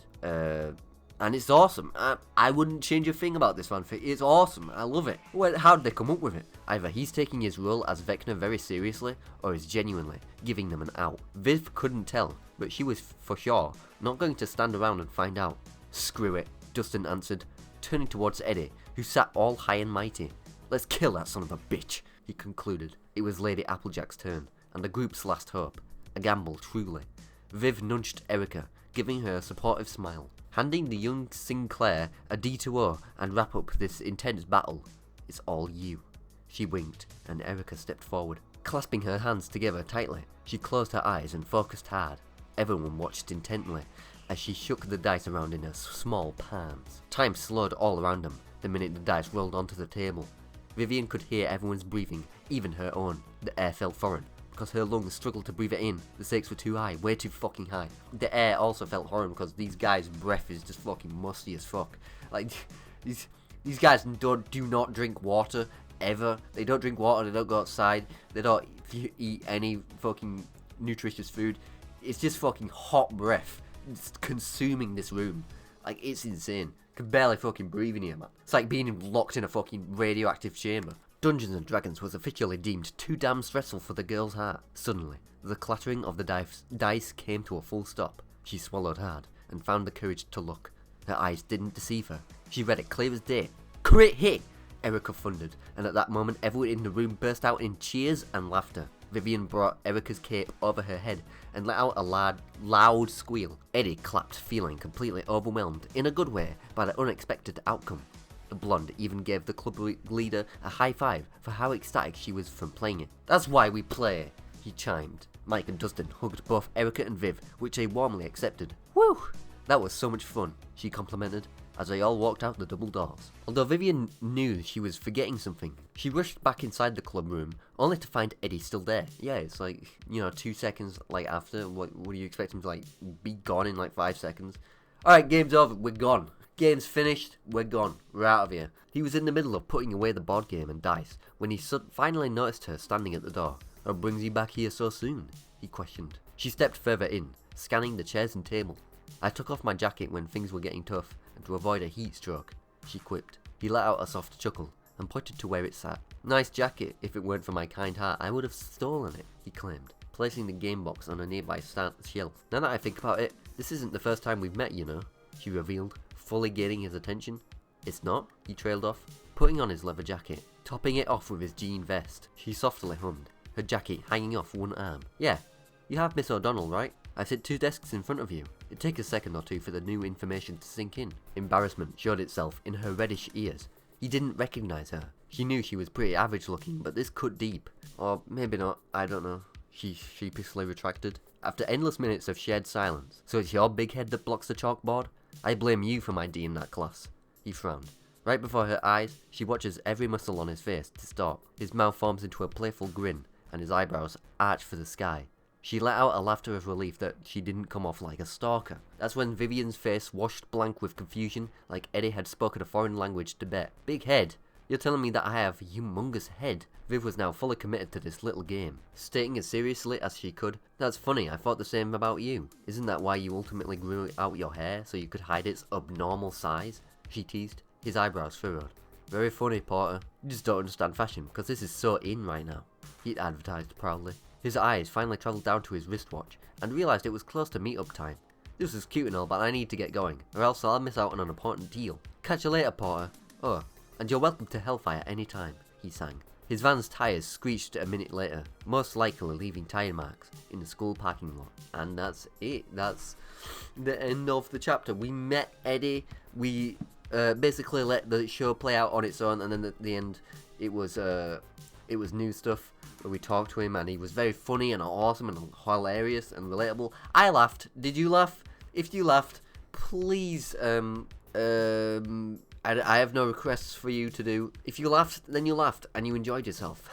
And it's awesome. I wouldn't change a thing about this fanfic. It's awesome. I love it. How did they come up with it? Either he's taking his role as Vecna very seriously, or is genuinely giving them an out. Viv couldn't tell, but she was for sure not going to stand around and find out. "Screw it," Dustin answered, turning towards Eddie, who sat all high and mighty. "Let's kill that son of a bitch," he concluded. It was Lady Applejack's turn, and the group's last hope. A gamble, truly. Viv nudged Erica, giving her a supportive smile. "Handing the young Sinclair a D2O and wrap up this intense battle. It's all you." She winked, and Erica stepped forward. Clasping her hands together tightly, she closed her eyes and focused hard. Everyone watched intently as she shook the dice around in her small palms. Time slowed all around them the minute the dice rolled onto the table. Vivian could hear everyone's breathing, even her own. The air felt foreign, because her lungs struggled to breathe it in. The stakes were too high, way too fucking high. The air also felt horrible because these guys' breath is just fucking musty as fuck. Like, these guys do not drink water, ever. They don't drink water, they don't go outside, they don't eat any fucking nutritious food. It's just fucking hot breath. It's consuming this room. Like, it's insane. Can barely fucking breathe in here, man. It's like being locked in a fucking radioactive chamber. Dungeons and Dragons was officially deemed too damn stressful for the girl's heart. Suddenly, the clattering of the dice came to a full stop. She swallowed hard and found the courage to look. Her eyes didn't deceive her. She read it clear as day. Crit hit! Erica thundered, and at that moment everyone in the room burst out in cheers and laughter. Vivian brought Erica's cape over her head and let out a loud squeal. Eddie clapped, feeling completely overwhelmed, in a good way, by the unexpected outcome. The blonde even gave the club leader a high five for how ecstatic she was from playing it. That's why we play, he chimed. Mike and Dustin hugged both Erica and Viv, which they warmly accepted. Whew! That was so much fun, she complimented, as they all walked out the double doors. Although Vivian knew she was forgetting something, she rushed back inside the club room, only to find Eddie still there. Yeah, it's like, 2 seconds after. What do you expect him to be gone in 5 seconds? Alright, game's over, we're gone. Game's finished, we're gone. We're out of here. He was in the middle of putting away the board game and dice when he finally noticed her standing at the door. What brings you back here so soon? He questioned. She stepped further in, scanning the chairs and table. I took off my jacket when things were getting tough, and to avoid a heat stroke, she quipped. He let out a soft chuckle, and pointed to where it sat. Nice jacket, if it weren't for my kind heart, I would have stolen it, he claimed, placing the game box on a nearby shelf. Now that I think about it, this isn't the first time we've met, she revealed, fully gaining his attention. It's not, he trailed off, putting on his leather jacket, topping it off with his jean vest. She softly hummed, her jacket hanging off one arm. Yeah, you have Miss O'Donnell, right? I sit 2 desks in front of you. It'd take a second or two for the new information to sink in. Embarrassment showed itself in her reddish ears. He didn't recognize her. She knew she was pretty average looking, but this cut deep. Or maybe not, I don't know. She sheepishly retracted. After endless minutes of shared silence. So it's your big head that blocks the chalkboard? I blame you for my D in that class. He frowned. Right before her eyes, she watches every muscle on his face distort. His mouth forms into a playful grin, and his eyebrows arch for the sky. She let out a laughter of relief that she didn't come off like a stalker. That's when Vivian's face washed blank with confusion, like Eddie had spoken a foreign language to Bet. Big head? You're telling me that I have a humongous head? Viv was now fully committed to this little game, stating as seriously as she could. That's funny, I thought the same about you. Isn't that why you ultimately grew out your hair, so you could hide its abnormal size? She teased. His eyebrows furrowed. Very funny, Porter. You just don't understand fashion, because this is so in right now, he advertised proudly. His eyes finally travelled down to his wristwatch, and realised it was close to meet-up time. This is cute and all, but I need to get going, or else I'll miss out on an important deal. Catch you later, Porter. Oh, and you're welcome to Hellfire any time, he sang. His van's tyres screeched a minute later, most likely leaving tyre marks in the school parking lot. And that's it. That's the end of the chapter. We met Eddie. We basically let the show play out on its own, and then at the end, it was new stuff where we talked to him, and he was very funny and awesome and hilarious and relatable. I laughed. Did you laugh? If you laughed, please I have no requests for you to do. If you laughed, then you laughed and you enjoyed yourself.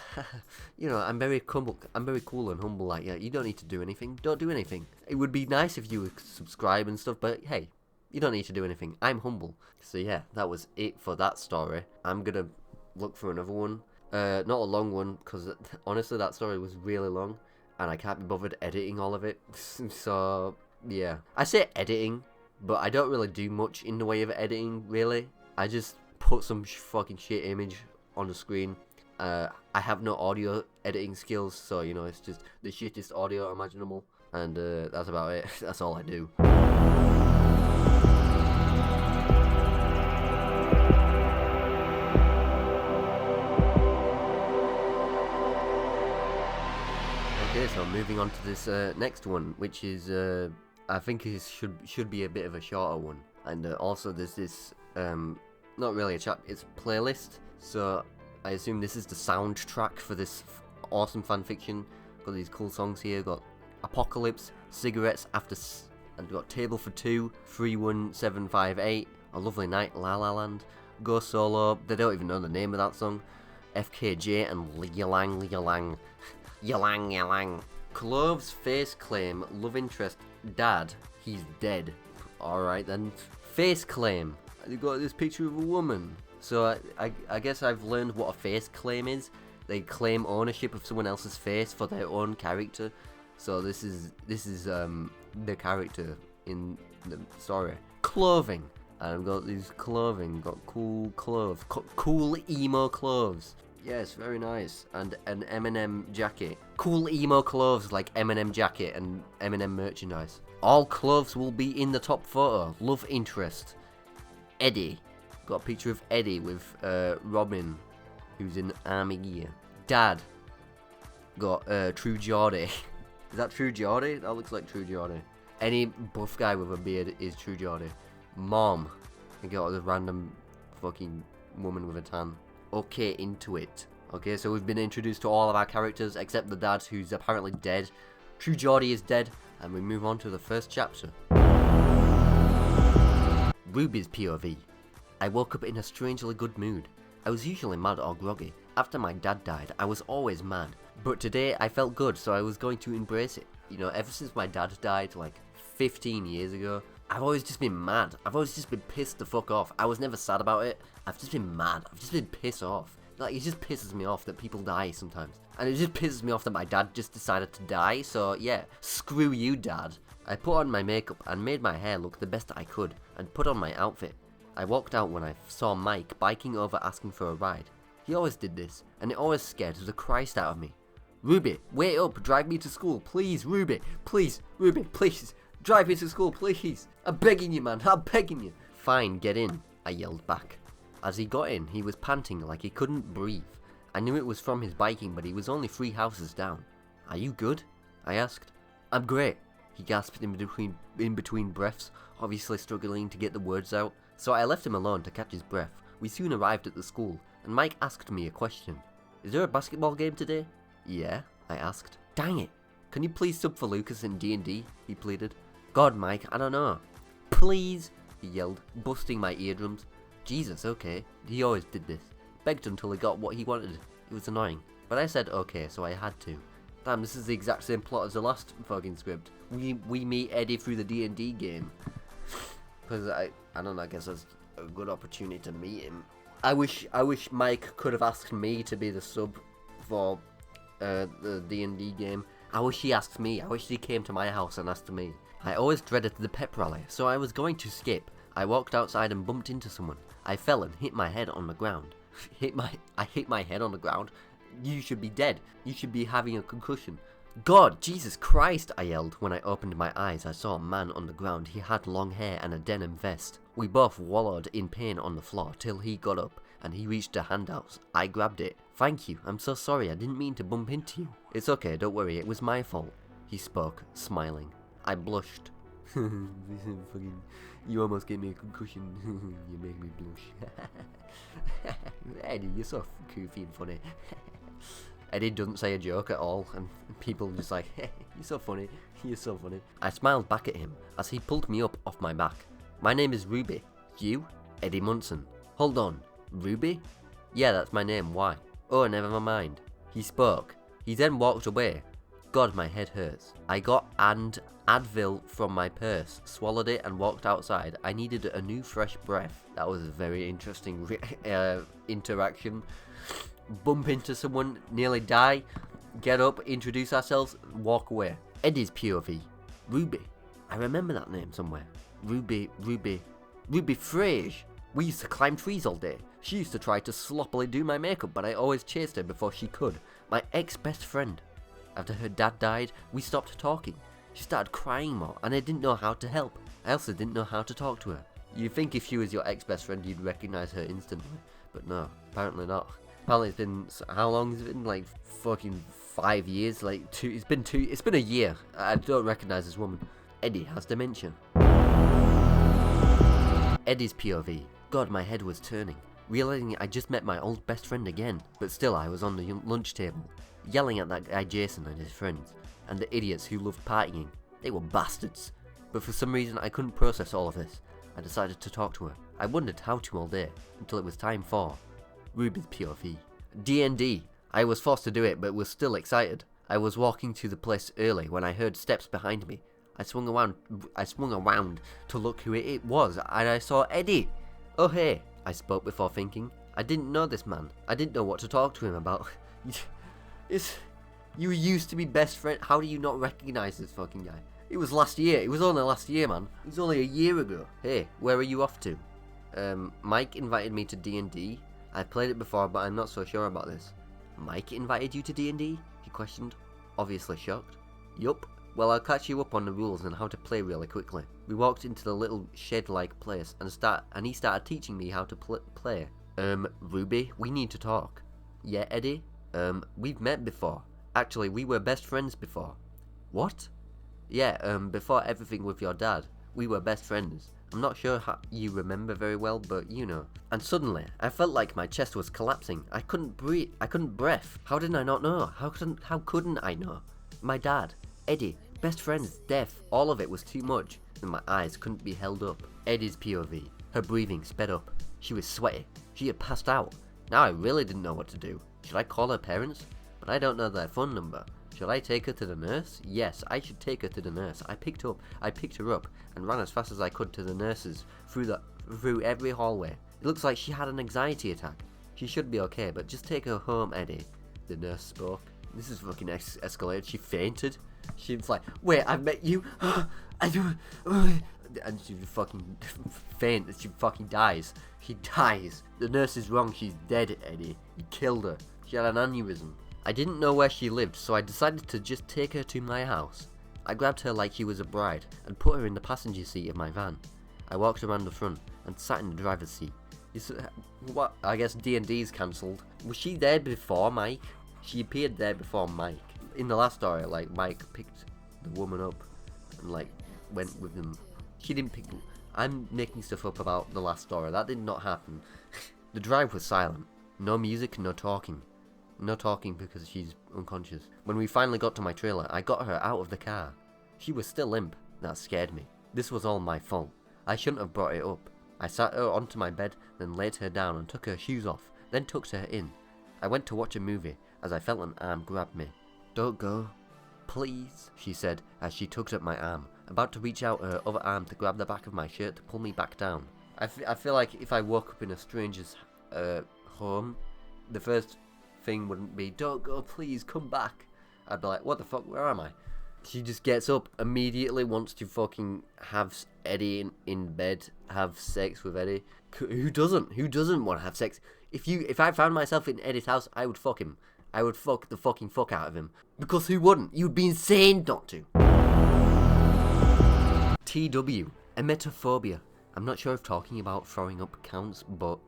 I'm very cool and humble like that. You don't need to do anything. Don't do anything. It would be nice if you would subscribe and stuff, but hey, you don't need to do anything. I'm humble. So yeah, that was it for that story. I'm gonna look for another one. Not a long one, because honestly that story was really long and I can't be bothered editing all of it. So yeah, I say editing, but I don't really do much in the way of editing, really. I just put some fucking shit image on the screen. I have no audio editing skills, so it's just the shittest audio imaginable, and that's about it. That's all I do. Okay, so moving on to this next one, which is I think should be a bit of a shorter one, and also there's this not really a chapter, it's a playlist. So I assume this is the soundtrack for this awesome fanfiction. Got these cool songs here. Got Apocalypse, Cigarettes After, and got Table for Two, 31758, A Lovely Night, La La Land, Go Solo. They don't even know the name of that song. FKJ and Yalang Yalang. Yalang Yalang. Cloves, Face Claim, Love Interest, Dad, He's Dead. Alright then. Face Claim. You got this picture of a woman. So I guess I've learned what a face claim is. They claim ownership of someone else's face for their own character. So this is the character in the story. Clothing. And I've got these clothing. Got cool clothes. Cool emo clothes. Yes, very nice. And an Eminem jacket. Cool emo clothes like Eminem jacket and Eminem merchandise. All clothes will be in the top photo. Love interest. Eddie. Got a picture of Eddie with Robin, who's in army gear. Dad. Got True Geordie. Is that True Geordie? That looks like True Geordie. Any buff guy with a beard is True Geordie. Mom. I got a random fucking woman with a tan. Okay, into it. Okay, so we've been introduced to all of our characters except the dad, who's apparently dead. True Geordie is dead, and we move on to the first chapter. Ruby's POV. I woke up in a strangely good mood. I was usually mad or groggy. After my dad died, I was always mad. But today I felt good, so I was going to embrace it. You know, ever since my dad died, like 15 years ago, I've always just been mad. I've always just been pissed the fuck off. I was never sad about it. I've just been mad. I've just been pissed off. Like, it just pisses me off that people die sometimes. And it just pisses me off that my dad just decided to die. So, yeah, screw you, Dad. I put on my makeup and made my hair look the best I could and put on my outfit. I walked out when I saw Mike biking over asking for a ride. He always did this, and it always scared the Christ out of me. Ruby, wait up, drive me to school, please, Ruby, please, Ruby, please, drive me to school, please. I'm begging you, man, I'm begging you. Fine, get in, I yelled back. As he got in, he was panting like he couldn't breathe. I knew it was from his biking, but he was only 3 houses down. Are you good? I asked. I'm great, he gasped in between breaths, obviously struggling to get the words out. So I left him alone to catch his breath. We soon arrived at the school, and Mike asked me a question. Is there a basketball game today? Yeah, I asked. Dang it! Can you please sub for Lucas in D&D? He pleaded. God, Mike, I don't know. Please! He yelled, busting my eardrums. Jesus, okay. He always did this. Begged until he got what he wanted. It was annoying. But I said okay, so I had to. Damn, this is the exact same plot as the last fucking script. We meet Eddie through the D&D game. Because I don't know, I guess that's a good opportunity to meet him. I wish Mike could have asked me to be the sub for the D&D game. I wish he asked me. I wish he came to my house and asked me. I always dreaded the pep rally, so I was going to skip. I walked outside and bumped into someone. I fell and hit my head on the ground. I hit my head on the ground? You should be dead. You should be having a concussion. God, Jesus Christ, I yelled. When I opened my eyes, I saw a man on the ground. He had long hair and a denim vest. We both wallowed in pain on the floor till he got up and he reached a hand out. I grabbed it. Thank you, I'm so sorry, I didn't mean to bump into you. It's okay, don't worry, it was my fault. He spoke, smiling. I blushed. You almost gave me a concussion. You made me blush. Eddie, you're so goofy and funny. Eddie doesn't say a joke at all, and people are just like, hey, you're so funny, you're so funny. I smiled back at him as he pulled me up off my back. My name is Ruby. You? Eddie Munson. Hold on, Ruby? Yeah, that's my name, why? Oh, never mind. He spoke. He then walked away. God, my head hurts. I got an Advil from my purse, swallowed it and walked outside. I needed a new fresh breath. That was a very interesting interaction. Bump into someone, nearly die, get up, introduce ourselves, walk away. Eddie's POV. Ruby. I remember that name somewhere. Ruby Frage. We used to climb trees all day. She used to try to sloppily do my makeup, but I always chased her before she could. My ex-best friend. After her dad died, we stopped talking. She started crying more, and I didn't know how to help. I also didn't know how to talk to her. You'd think if she was your ex-best friend, you'd recognize her instantly. But no, apparently not. Apparently it's been, how long has it been? Like fucking 5 years? Like it's been a year. I don't recognize this woman. Eddie has dementia. Eddie's POV. God, my head was turning. Realizing I just met my old best friend again. But still I was on the lunch table, yelling at that guy Jason and his friends. And the idiots who loved partying. They were bastards. But for some reason I couldn't process all of this. I decided to talk to her. I wondered how to all day, until it was time for Ruby's POV. D&D. I was forced to do it, but was still excited. I was walking to the place early when I heard steps behind me. I swung around to look who it was, and I saw Eddie. Oh hey, I spoke before thinking. I didn't know this man. I didn't know what to talk to him about. You used to be best friend. How do you not recognize this fucking guy? It was last year. It was only last year, man. It was only a year ago. Hey, where are you off to? Mike invited me to D&D. I played it before, but I'm not so sure about this. Mike invited you to D&D? He questioned, obviously shocked. Yup. Well, I'll catch you up on the rules and how to play really quickly. We walked into the little shed-like place and he started teaching me how to play. Ruby, we need to talk. Yeah, Eddie? We've met before. Actually, we were best friends before. What? Yeah, before everything with your dad. We were best friends. I'm not sure how you remember very well, but you know. And suddenly, I felt like my chest was collapsing. I couldn't breathe. I couldn't breath. How did I not know? How couldn't I know? My dad, Eddie, best friends, deaf, all of it was too much, and my eyes couldn't be held up. Eddie's POV. Her breathing sped up. She was sweaty. She had passed out. Now I really didn't know what to do. Should I call her parents? But I don't know their phone number. Should I take her to the nurse? Yes, I should take her to the nurse. I picked her up and ran as fast as I could to the nurses through every hallway. It looks like she had an anxiety attack. She should be okay, but just take her home, Eddie. The nurse spoke. This is fucking escalated. She fainted. She was like, wait, I've met you. And she fucking faints. She fucking dies. She dies. The nurse is wrong. She's dead, Eddie. You killed her. She had an aneurysm. I didn't know where she lived, so I decided to just take her to my house. I grabbed her like she was a bride and put her in the passenger seat of my van. I walked around the front and sat in the driver's seat. What? I guess D&D's cancelled. Was she there before Mike? She appeared there before Mike. In the last story, like, Mike picked the woman up and, like, went with them. She didn't pick... I'm making stuff up about the last story. That did not happen. The drive was silent. No music, no talking. No talking because she's unconscious. When we finally got to my trailer, I got her out of the car. She was still limp. That scared me. This was all my fault. I shouldn't have brought it up. I sat her onto my bed, then laid her down and took her shoes off, then tucked her in. I went to watch a movie as I felt an arm grab me. Don't go. Please, she said as she tugged at my arm, about to reach out her other arm to grab the back of my shirt to pull me back down. I feel like if I woke up in a stranger's home, the first thing wouldn't be, don't go, please, come back. I'd be like, what the fuck, where am I? She just gets up, immediately wants to fucking have Eddie in bed, have sex with Eddie. Who doesn't? Who doesn't want to have sex? If I found myself in Eddie's house, I would fuck him. I would fuck the fucking fuck out of him. Because who wouldn't? You'd be insane not to. TW, emetophobia. I'm not sure if talking about throwing up counts, but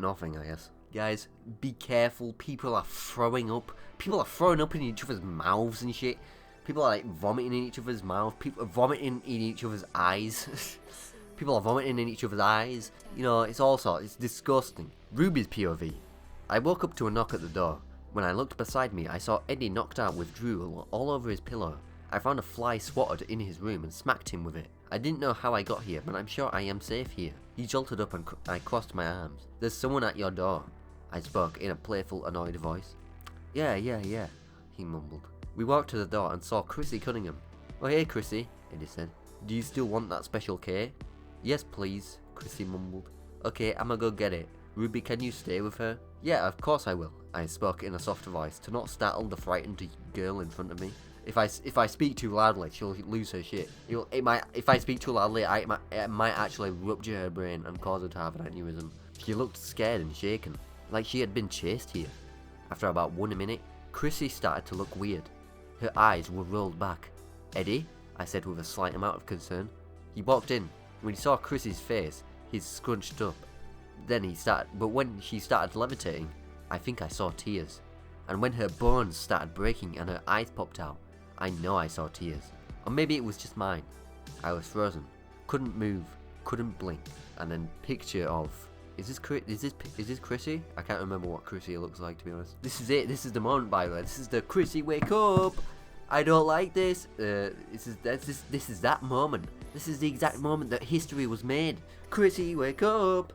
nothing, I guess. Guys, be careful. People are throwing up. People are throwing up in each other's mouths and shit. People are like vomiting in each other's mouth. People are vomiting in each other's eyes. People are vomiting in each other's eyes. You know, it's all sorts. It's disgusting. Ruby's POV. I woke up to a knock at the door. When I looked beside me, I saw Eddie knocked out with drool all over his pillow. I found a fly swatted in his room and smacked him with it. I didn't know how I got here, but I'm sure I am safe here. He jolted up and I crossed my arms. There's someone at your door. I spoke in a playful, annoyed voice. Yeah, he mumbled. We walked to the door and saw Chrissy Cunningham. Oh, hey, Chrissy, Eddie said. Do you still want that special K? Yes, please, Chrissy mumbled. Okay, I'ma go get it. Ruby, can you stay with her? Yeah, of course I will, I spoke in a soft voice to not startle the frightened girl in front of me. If I speak too loudly, she'll lose her shit. If I speak too loudly, it might actually rupture her brain and cause her to have an aneurysm. She looked scared and shaken, like she had been chased here. After about 1 minute, Chrissy started to look weird. Her eyes were rolled back. Eddie? I said with a slight amount of concern. He walked in. When he saw Chrissy's face, he scrunched up. But when she started levitating, I think I saw tears. And when her bones started breaking and her eyes popped out, I know I saw tears. Or maybe it was just mine. I was frozen. Couldn't move. Couldn't blink. And then picture of... Is this Chrissy? I can't remember what Chrissy looks like, to be honest. This is it. This is the moment, by the way. This is the Chrissy wake up. I don't like this. This is that moment. This is the exact moment that history was made. Chrissy wake up.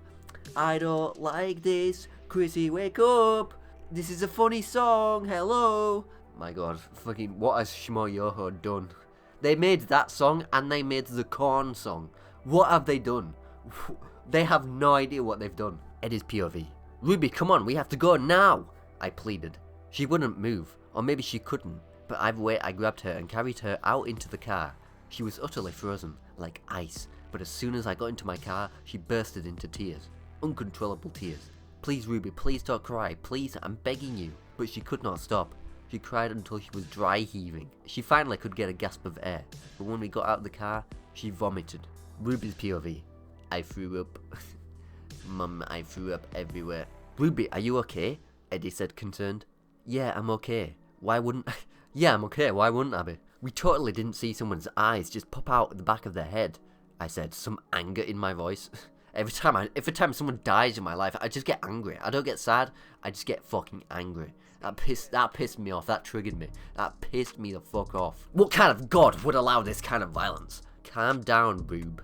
I don't like this. Chrissy wake up. This is a funny song. Hello. My god, fucking what has Shmo Yoho done? They made that song and they made the Corn song. What have they done? They have no idea what they've done. Eddie's POV. Ruby, come on, we have to go now, I pleaded. She wouldn't move, or maybe she couldn't, but either way I grabbed her and carried her out into the car. She was utterly frozen, like ice, but as soon as I got into my car, she bursted into tears. Uncontrollable tears. Please, Ruby, please don't cry, please, I'm begging you. But she could not stop. She cried until she was dry heaving. She finally could get a gasp of air, but when we got out of the car, she vomited. Ruby's POV. I threw up. Mum, I threw up everywhere. Ruby, are you okay? Eddie said, concerned. Yeah, I'm okay. Why wouldn't... Yeah, I'm okay. Why wouldn't I be? We totally didn't see someone's eyes just pop out at the back of their head, I said, some anger in my voice. Every time someone dies in my life, I just get angry. I don't get sad, I just get fucking angry. That pissed me off, that triggered me. That pissed me the fuck off. What kind of god would allow this kind of violence? Calm down, Rube.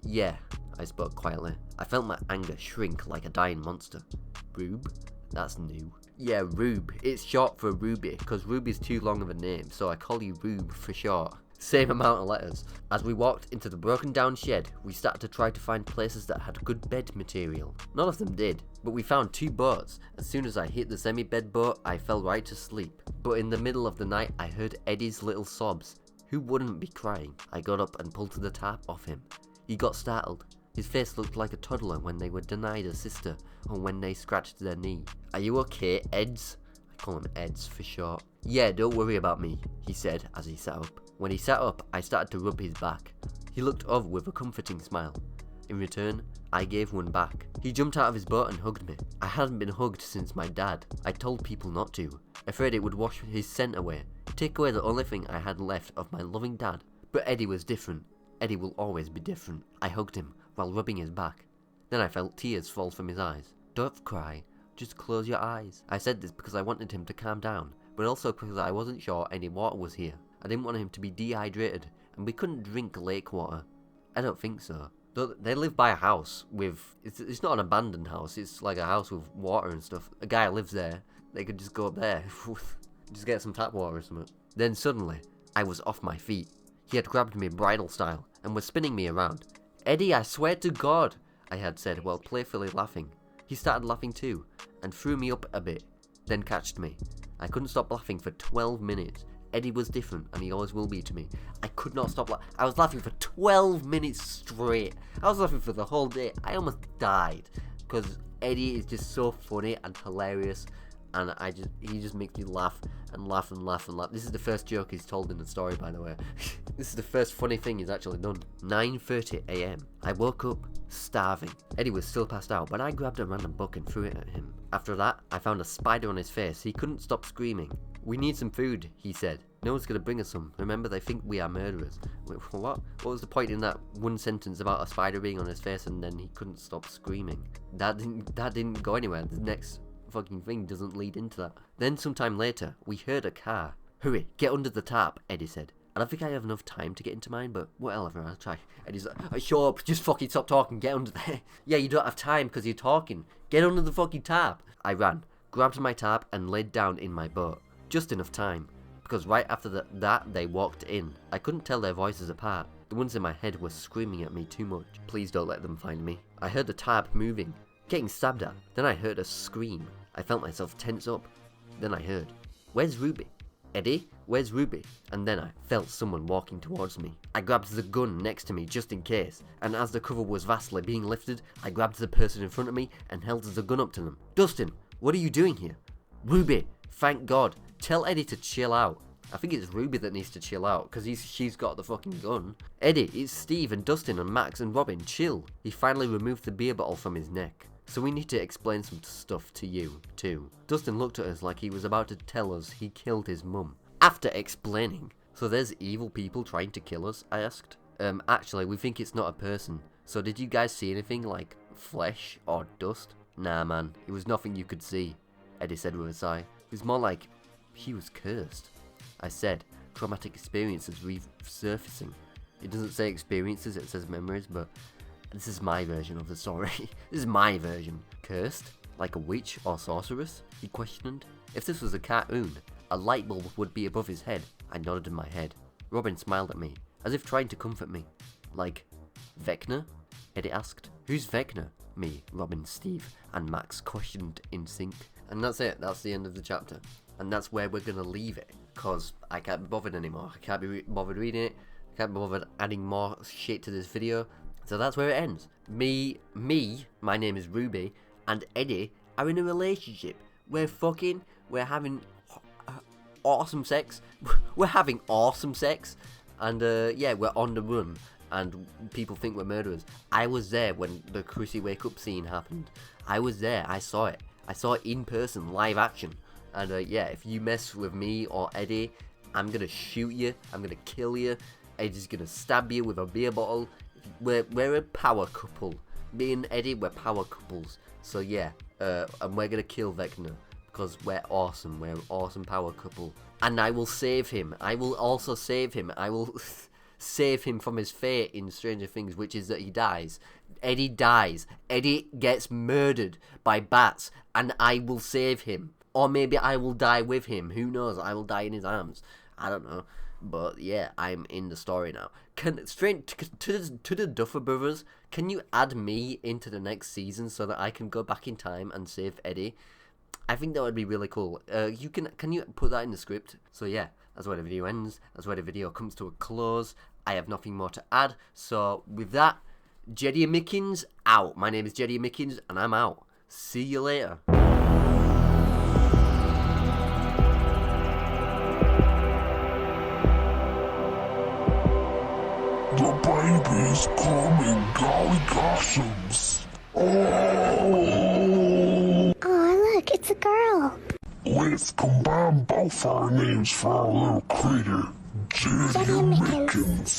Yeah, I spoke quietly. I felt my anger shrink like a dying monster. Rube? That's new. Yeah, Rube. It's short for Ruby, because Ruby's too long of a name, so I call you Rube for short. Same amount of letters. As we walked into the broken down shed, we started to try to find places that had good bed material. None of them did, but we found 2 boats. As soon as I hit the semi-bed boat, I fell right to sleep. But in the middle of the night, I heard Eddie's little sobs. Who wouldn't be crying? I got up and pulled the tarp off him. He got startled. His face looked like a toddler when they were denied a sister, or when they scratched their knee. Are you okay, Eds? I call him Eds for short. Yeah, don't worry about me, he said as he sat up. When he sat up, I started to rub his back. He looked over with a comforting smile. In return, I gave one back. He jumped out of his boat and hugged me. I hadn't been hugged since my dad. I told people not to, afraid it would wash his scent away, take away the only thing I had left of my loving dad. But Eddie was different. Eddie will always be different. I hugged him while rubbing his back. Then I felt tears fall from his eyes. Don't cry, just close your eyes. I said this because I wanted him to calm down, but also because I wasn't sure any water was here. I didn't want him to be dehydrated, and we couldn't drink lake water. I don't think so. They live by a house with... It's not an abandoned house, it's like a house with water and stuff. A guy lives there. They could just go up there. Just get some tap water or something. Then suddenly, I was off my feet. He had grabbed me bridal style, and was spinning me around. Eddie, I swear to God, I had said while playfully laughing. He started laughing too, and threw me up a bit, then catched me. I couldn't stop laughing for 12 minutes. Eddie was different, and he always will be to me. I could not stop laughing. I was laughing for 12 minutes straight. I was laughing for the whole day. I almost died, because Eddie is just so funny and hilarious, and he just makes me laugh and laugh and laugh and laugh. This is the first joke he's told in the story, by the way. This is the first funny thing he's actually done. 9:30 AM. I woke up starving. Eddie was still passed out, but I grabbed a random book and threw it at him. After that, I found a spider on his face. He couldn't stop screaming. We need some food, he said. No one's gonna bring us some. Remember, they think we are murderers. Wait, what? What was the point in that one sentence about a spider being on his face and then he couldn't stop screaming? That didn't go anywhere. The next fucking thing doesn't lead into that. Then sometime later, we heard a car. Hurry, get under the tarp, Eddie said. I don't think I have enough time to get into mine, but whatever, I'll try. Eddie's like, oh, shut up, just fucking stop talking, get under there. Yeah, you don't have time because you're talking. Get under the fucking tarp. I ran, grabbed my tarp and laid down in my boat. Just enough time, because right after that they walked in. I couldn't tell their voices apart. The ones in my head were screaming at me too much. Please don't let them find me. I heard the tarp moving, getting stabbed at. Then I heard a scream. I felt myself tense up. Then I heard, where's Ruby? Eddie, where's Ruby? And then I felt someone walking towards me. I grabbed the gun next to me just in case, and as the cover was vastly being lifted, I grabbed the person in front of me and held the gun up to them. Dustin, what are you doing here? Ruby, thank God. Tell Eddie to chill out. I think it's Ruby that needs to chill out, because she's got the fucking gun. Eddie, it's Steve and Dustin and Max and Robin, chill. He finally removed the beer bottle from his neck. So we need to explain some stuff to you, too. Dustin looked at us like he was about to tell us he killed his mum. After explaining, so there's evil people trying to kill us, I asked. Actually, we think it's not a person. So did you guys see anything like flesh or dust? Nah, man, it was nothing you could see, Eddie said with a sigh. It was more like he was cursed. I said, traumatic experiences resurfacing. It doesn't say experiences, it says memories, but this is my version of the story. This is my version. Cursed? Like a witch or sorceress? He questioned. If this was a cartoon, a light bulb would be above his head. I nodded in my head. Robin smiled at me, as if trying to comfort me. Like, Vecna? Eddie asked. Who's Vecna? Me, Robin, Steve, and Max questioned in sync. And that's it. That's the end of the chapter. And that's where we're gonna leave it. Because I can't be bothered anymore. I can't be bothered reading it. I can't be bothered adding more shit to this video. So that's where it ends. Me, my name is Ruby, and Eddie are in a relationship. We're having awesome sex. We're having awesome sex. And yeah, we're on the run. And people think we're murderers. I was there when the Chrissy wake up scene happened. I was there. I saw it. I saw it in person, live action. And yeah, if you mess with me or Eddie, I'm gonna shoot you. I'm gonna kill you. Eddie's gonna stab you with a beer bottle. We're a power couple. Me and Eddie, we're power couples. So yeah, and we're gonna kill Vecna because we're awesome. We're an awesome power couple. And I will save him. I will also save him. I will save him from his fate in Stranger Things, which is that he dies. Eddie dies. Eddie gets murdered by bats, and I will save him. Or maybe I will die with him. Who knows? I will die in his arms. I don't know. But yeah, I'm in the story now. Straight to the Duffer Brothers, can you add me into the next season so that I can go back in time and save Eddie? I think that would be really cool. Can you put that in the script? So yeah, that's where the video ends. That's where the video comes to a close. I have nothing more to add. So with that, Jeddy Mickens out. My name is Jeddy Mickens, and I'm out. See you later. The baby's coming, golly gossums. Oh! Aw, look, it's a girl. Let's combine both our names for our little critter, Jeddy Mickens.